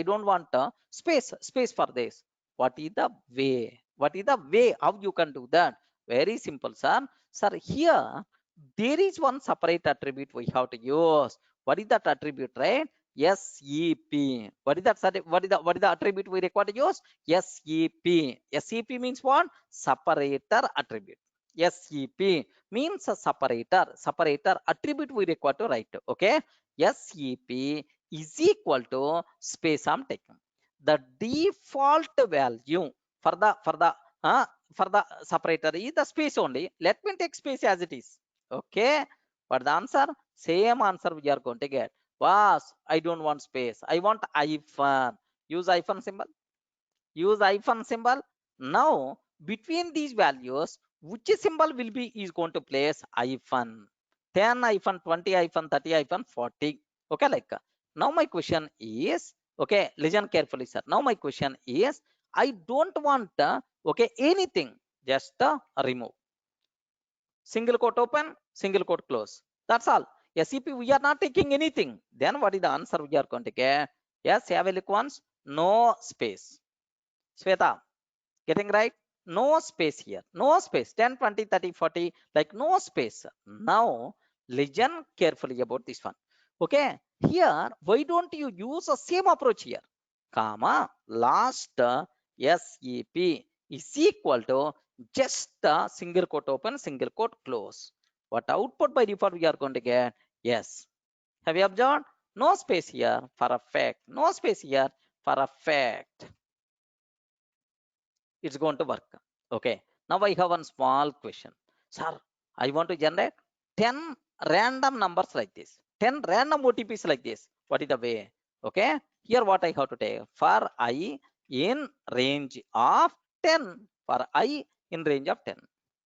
space for this. What is the way? What is the way how you can do that? Very simple, sir. Sir, here there is one separate attribute we have to use. What is that attribute, right? SEP. What is that? What is the attribute we require to use? SEP. SEP means what? Separator attribute. SEP means a separator. Separator attribute we require to write. Okay. SEP is equal to space I'm taking. The default value for the separator is the space only. Let me take space as it is. Okay. But the answer, same answer we are going to get. Was I don't want space. I want hyphen. Use hyphen symbol. Use hyphen symbol. Now between these values, which symbol will be is going to place hyphen? 10 hyphen 20 hyphen 30 hyphen 40. Okay, like now my question is, okay, listen carefully, sir. Now my question is, I don't want okay anything, just remove. Single quote open, single quote close. That's all. SEP, we are not taking anything. Then what is the answer we are going to get? Yes, have a look once. No space. Sweta, getting right? No space here. No space. 10, 20, 30, 40. Like no space. Now, listen carefully about this one. Okay. Here, why don't you use the same approach here? Comma, last SEP is equal to just single quote open, single quote close. What output by default we are going to get? Yes. Have you observed? No space here for a fact. No space here for a fact. It's going to work. Okay. Now I have one small question. Sir, I want to generate 10 random numbers like this. 10 random OTPs like this. What is the way? Okay. Here what I have to take. For I in range of 10. For I in range of 10.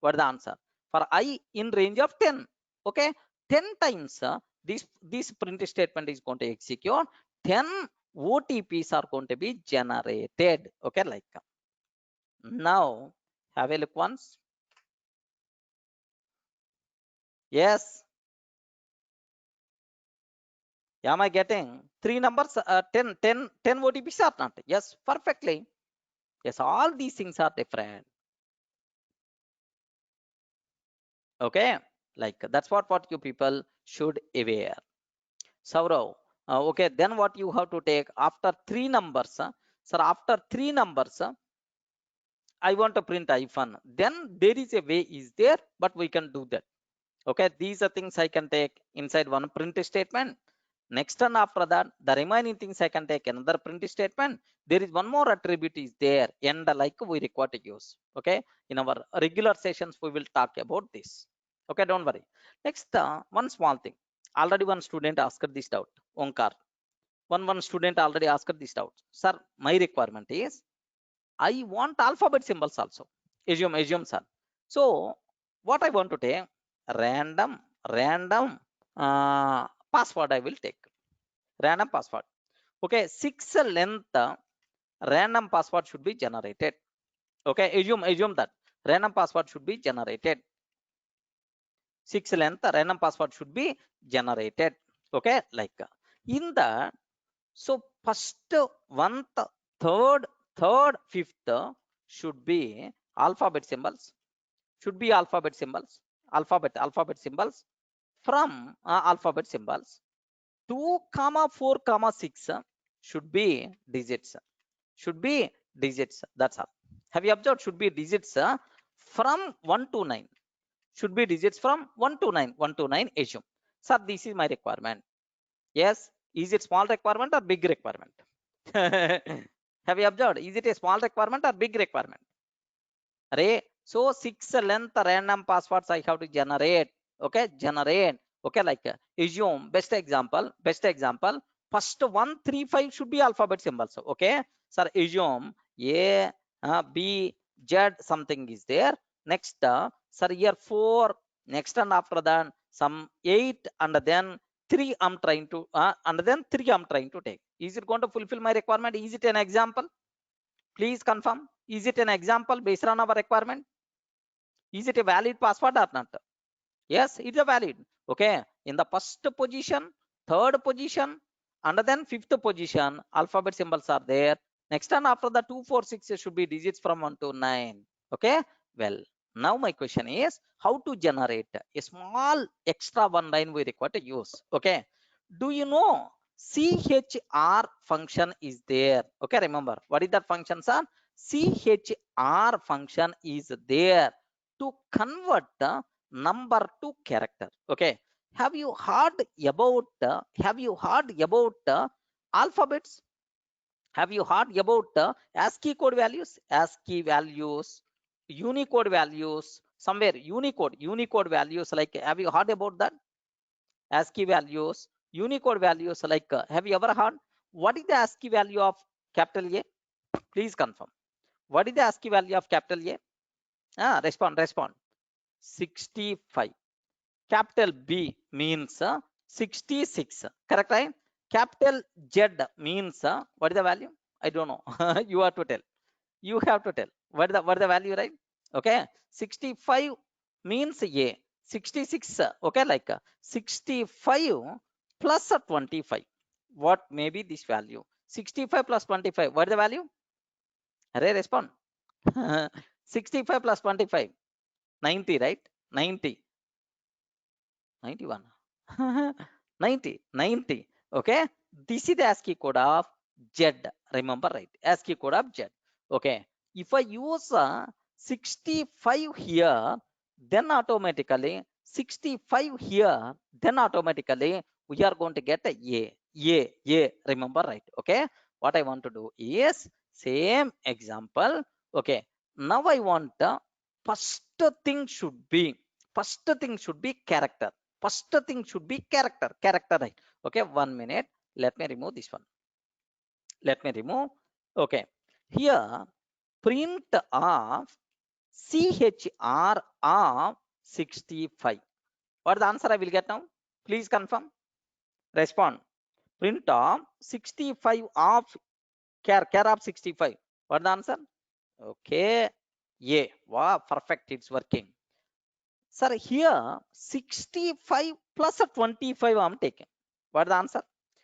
What is the answer? For I in range of 10. Okay. 10 times this print statement is going to execute. 10 OTPs are going to be generated. Okay. Like now, have a look once. Yes. Am I getting three numbers? 10 OTPs or not? Yes, perfectly. Yes, all these things are different. Okay, like that's what you people should aware. Saurav, okay, then what you have to take after three numbers? Sir, after three numbers, I want to print hyphen. Then there is a way is there, but we can do that. Okay, these are things I can take inside one print statement. Next and after that, the remaining things I can take another print statement. There is one more attribute is there, and like we require to use. Okay, in our regular sessions we will talk about this. Okay, don't worry. Next, one small thing. Already one student asked this doubt. Onkar. One student already asked this doubt. Sir, my requirement is I want alphabet symbols also. Assume, sir. So what I want to take random password I will take. Random password. Okay, 6 length random password should be generated. Okay, assume that random password should be generated. 6 length random password should be generated. Okay, like in the so first one, third, fifth should be alphabet symbols. Should be alphabet symbols. Alphabet symbols from alphabet symbols. 2, 4, 6 should be digits. Should be digits. That's all. Have you observed? Should be digits from 1 to 9. Should be digits from 1 to 9. 1 to 9 assume. Sir, this is my requirement. Yes. Is it small requirement or big requirement? Have you observed? Is it a small requirement or big requirement? Array. So 6 length random passwords I have to generate. Okay, generate. Okay, like assume best example. First 1, 3, 5 should be alphabet symbols. Okay, sir, assume A, B, Z something is there. Next, sir, here 4. Next and after that some 8 and then 3 I'm trying to and then 3 I'm trying to take. Is it going to fulfill my requirement? Is it an example? Please confirm. Is it an example based on our requirement? Is it a valid password or not? Yes, it's a valid. Okay. In the first position, third position, and then fifth position, alphabet symbols are there. Next and after the 2, 4, 6 should be digits from 1 to 9. Okay. Well, now my question is how to generate a small extra one line we require to use. Okay. Do you know CHR function is there. Okay, remember what is that function, sir? CHR function is there to convert the number to character. Okay, have you heard about alphabets? Have you heard about ASCII code values? ASCII values, Unicode values, somewhere Unicode values, like, have you heard about that? ASCII values, Unicode values, like, have you ever heard? What is the ASCII value of capital A? Please confirm. What is the ASCII value of capital A? Respond. 65. Capital B means 66. Correct, right? Capital Z means what is the value? I don't know. You have to tell. You have to tell. What is the value, right? Okay. 65 means A. 66. Okay, like 65 plus 25. What may be this value? 65 plus 25. What is the value? Array, respond. 65 plus 25. 90, right? 90. 91. 90. Okay, this is the ASCII code of Z. Remember, right? ASCII code of Z. Okay, if I use 65 here, then automatically 65 here, then automatically we are going to get a. Remember, right? Okay, what I want to do is same example. Okay, now I want first thing should be character. First thing should be character, right? Okay, 1 minute. Let me remove this one. Let me remove. Okay, here print of CHR of 65. What the answer I will get now? Please confirm. Respond. Print of 65 of care of 65. What the answer? Okay, yeah. Wow, perfect. It's working. Sir, here 65 plus 25 I'm taking. What is the answer?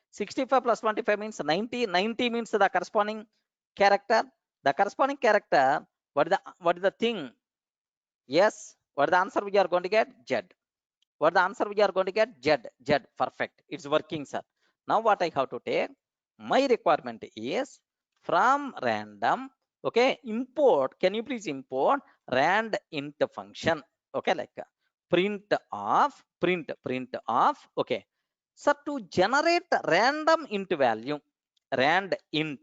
65 plus 25 means 90. 90 means the corresponding character. The corresponding character, what is the thing? Yes. What is the answer we are going to get? Z. What is the answer we are going to get? Z. Perfect. It's working, sir. Now what I have to take? My requirement is from random. Okay, import. Can you please import rand int function? Okay, like print of. Okay, so to generate random int value, rand int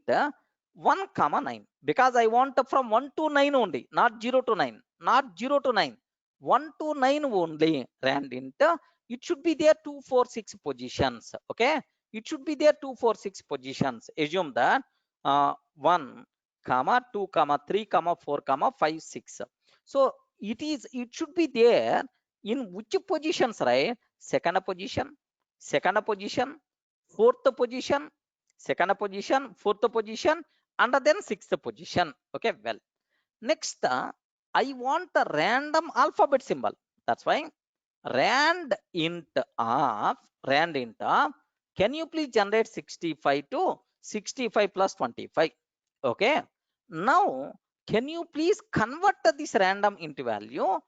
1 comma 9, because I want from 1 to 9 only, not 0 to 9, not 0 to 9, 1 to 9 only. Rand int, it should be there 2 4 6 positions. Okay, it should be there 2 4 6 positions. Assume that 1 comma 2 comma 3 comma 4 comma 5 6. So it should be there in which positions, right? Second position, fourth position, second position, fourth position, and then sixth position. Okay, well, next I want a random alphabet symbol. That's why rand int of can you please generate 65 to 65 plus 25? Okay, now can you please convert this random int value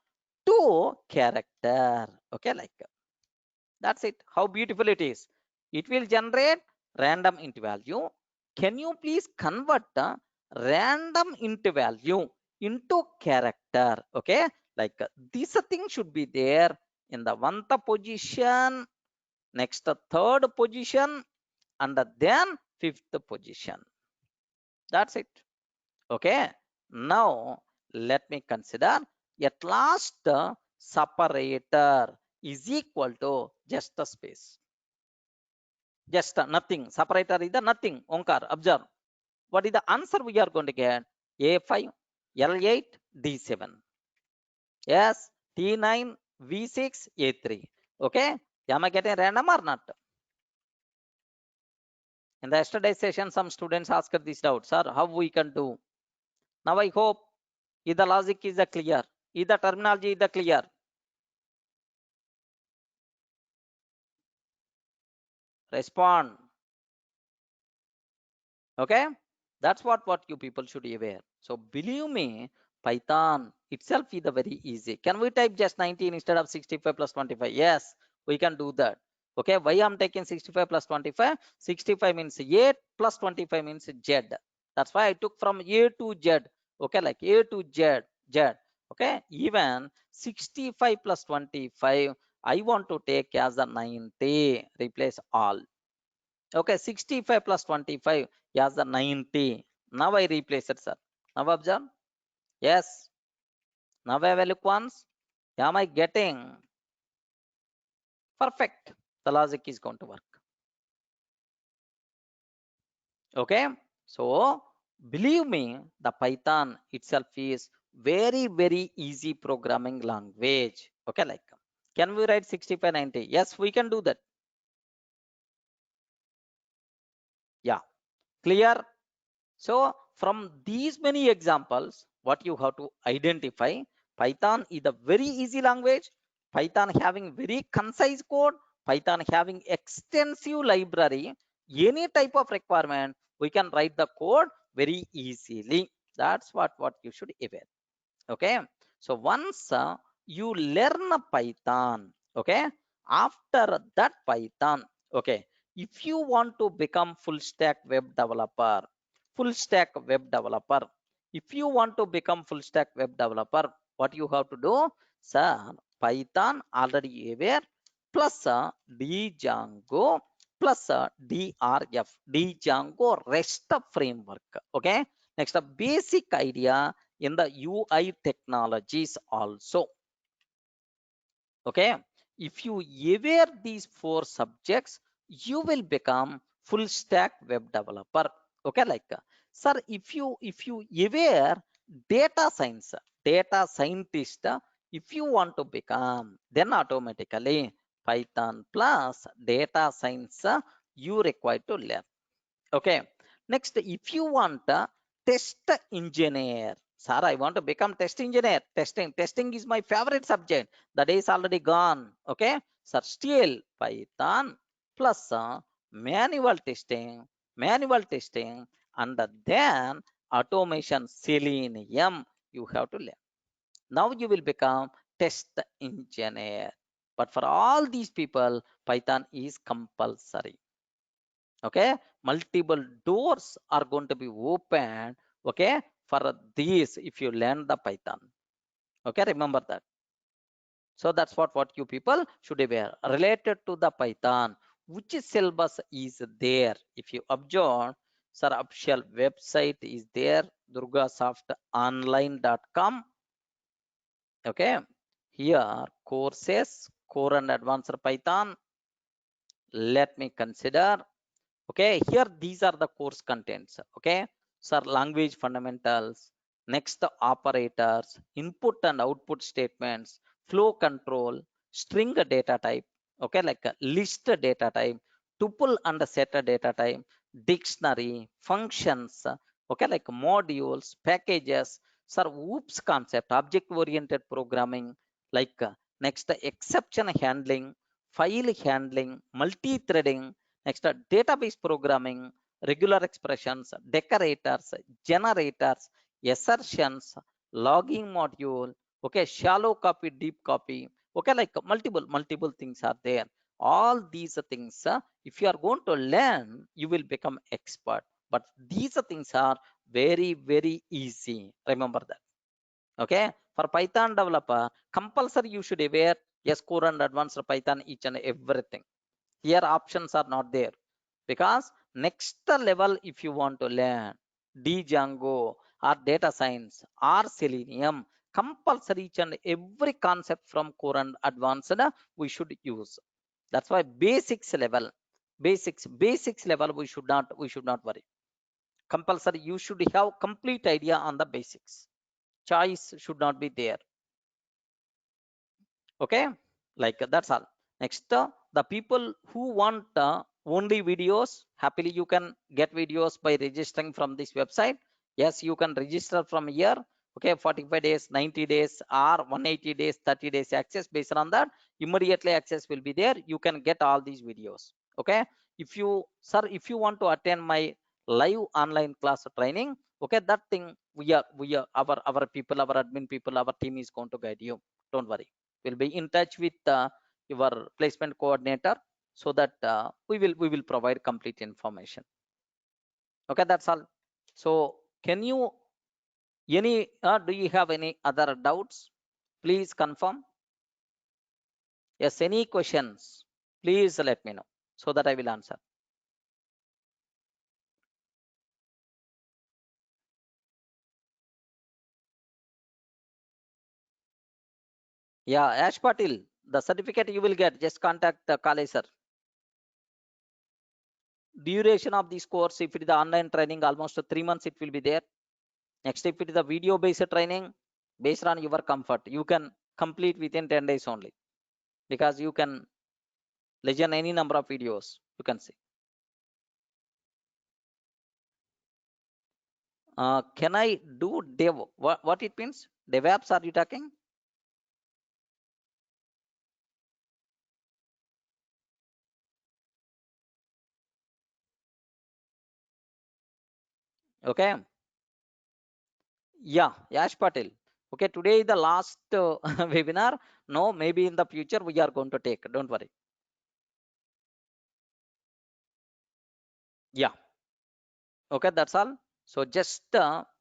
to character? Okay, like, that's it. How beautiful it is. It will generate random int value. Can you please convert the random int value into character? Okay, like this thing should be there in the 1st position, next third position, and then 5th position. That's it. Okay, now let me consider at last separator is equal to just a space. Just nothing. Separator is the nothing. Onkar, observe. What is the answer we are going to get? A5, L8, D7. Yes, T9, V6, A3. Okay, am I getting random or not? In the yesterday session, some students asked this doubt, sir, how we can do? Now I hope if the logic is clear, if the terminology is clear. Respond. Okay, that's what you people should be aware. So believe me, Python itself is the very easy. Can we type just 19 instead of 65 plus 25? Yes, we can do that. Okay, why I'm taking 65 plus 25? 65 means A plus 25 means Z. That's why I took from A to Z. Okay, like A to Z, Z. Okay, even 65 plus 25, I want to take as a 90, replace all. Okay, 65 plus 25 as the 90. Now I replace it, sir. Now observe. Yes. Now I value once. Am I getting perfect? The logic is going to work. Okay. So believe me, the Python itself is very, very easy programming language. Okay, like can we write 65, 90? Yes, we can do that. Yeah, clear. So from these many examples, what you have to identify, Python is a very easy language. Python having very concise code. Python having extensive library. Any type of requirement, we can write the code very easily. That's what you should aware. Okay. So once you learn Python, okay, after that Python, okay, if you want to become full stack web developer, if you want to become full stack web developer, what you have to do, sir? Python already aware, plus Django, plus DRF, Django REST framework. Okay. Next, a basic idea in the UI technologies also. Okay, if you aware these four subjects, you will become full stack web developer. Okay, like sir, if you aware data science, data scientist, if you want to become, then automatically Python plus data science you require to learn. Okay. Next, if you want a test engineer, sir, I want to become test engineer. Testing is my favorite subject. The day is already gone. Okay. Sir, still Python plus manual testing, and then automation Selenium you have to learn. Now you will become test engineer. But for all these people, Python is compulsory. Okay, multiple doors are going to be opened, okay, for this if you learn the Python. Okay, remember that. So that's what you people should be aware related to the Python. Which syllabus is there? If you observe, sir, official website is there, durgasoftonline.com. Okay, here courses, core and advanced Python. Let me consider. Okay, here these are the course contents. Okay, sir, language fundamentals, next the operators, input and output statements, flow control, string data type, okay, like a list data type, tuple and set data type, dictionary, functions, okay, like modules, packages, sir, oops concept, object oriented programming, like next exception handling, file handling, multi-threading. Next, database programming, regular expressions, decorators, generators, assertions, logging module, okay, shallow copy, deep copy, okay, like multiple things are there. All these things, if you are going to learn, you will become expert. But these things are very, very easy. Remember that. Okay, for Python developer, compulsory you should aware yes, core and advanced Python, each and everything. Here options are not there because next level if you want to learn Django or data science or Selenium, compulsory each and every concept from core and advanced we should use. That's why basics level we should not worry. Compulsory you should have complete idea on the basics. Choice should not be there. Okay, like that's all. Next, the people who want only videos, happily you can get videos by registering from this website. Yes, you can register from here. Okay, 45 days, 90 days, or 180 days, 30 days access. Based on that, immediately access will be there. You can get all these videos. Okay, if you, sir, if you want to attend my live online class training, okay, that thing we are our people, our admin people, our team is going to guide you. Don't worry, will be in touch with your placement coordinator. so that we will provide complete information. Okay, that's all. So can you do you have any other doubts? Please confirm. Yes, any questions, please let me know so that I will answer. Yeah, Ash Patil, the certificate you will get, just contact the college, sir. Duration of this course, if it is the online training, almost 3 months it will be there. Next, if it is a video based training, based on your comfort, you can complete within 10 days only, because you can listen any number of videos you can see. Can I do dev? What it means? DevOps are you talking? Okay. Yeah, Yash Patel. Okay, today is the last webinar. No, maybe in the future we are going to take. Don't worry. Yeah. Okay, that's all. So just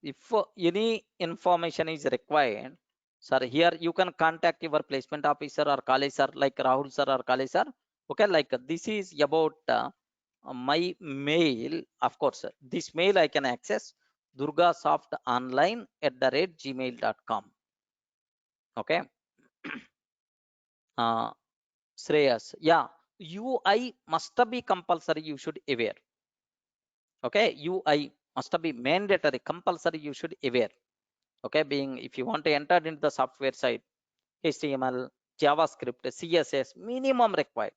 if any information is required, sir, here you can contact your placement officer or college sir, like Rahul sir or college sir. Okay, like this is about my mail. Of course, this mail I can access durgasoftonline@gmail.com. Okay. Shreyas, yeah, UI must be compulsory. You should aware. Okay, UI must be mandatory, compulsory. You should aware. Okay, being if you want to enter into the software side, HTML, JavaScript, CSS, minimum required.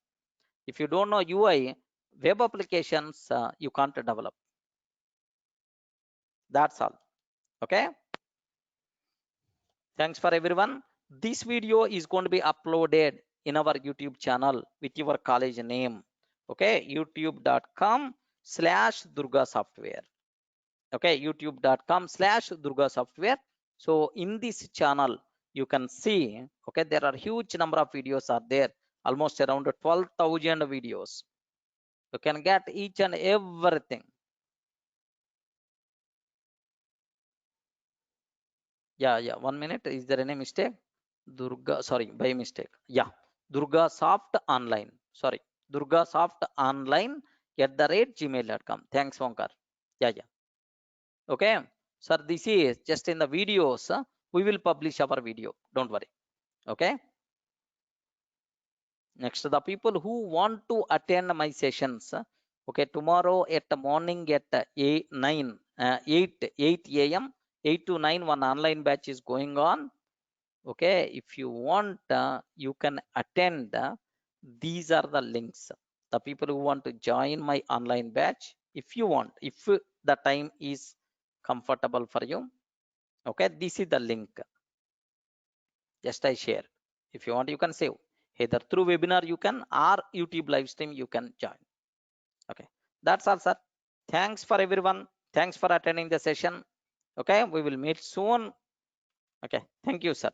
If you don't know UI, web applications, you can't develop. That's all. Okay. Thanks for everyone. This video is going to be uploaded in our YouTube channel with your college name. Okay, youtube.com/Durga Software. Okay, youtube.com/Durga Software. So in this channel, you can see, okay, there are huge number of videos are there, almost around 12,000 videos. You can get each and everything. Yeah, 1 minute. Is there any mistake? Durga, sorry, by mistake. Yeah, Durga Soft Online. Sorry, Durga Soft Online @gmail.com. Thanks, Onkar. Yeah. Okay, sir, this is just in the videos. We will publish our video. Don't worry. Okay. Next, the people who want to attend my sessions. Okay, tomorrow at the morning at 8 a.m. 8 to 9, one online batch is going on. Okay, if you want, you can attend. These are the links. The people who want to join my online batch, if you want, if the time is comfortable for you. Okay, this is the link. Just I share. If you want, you can save. Either through webinar you can, or YouTube live stream you can join. Okay, that's all, sir. Thanks for everyone. Thanks for attending the session. Okay, we will meet soon. Okay, thank you, sir.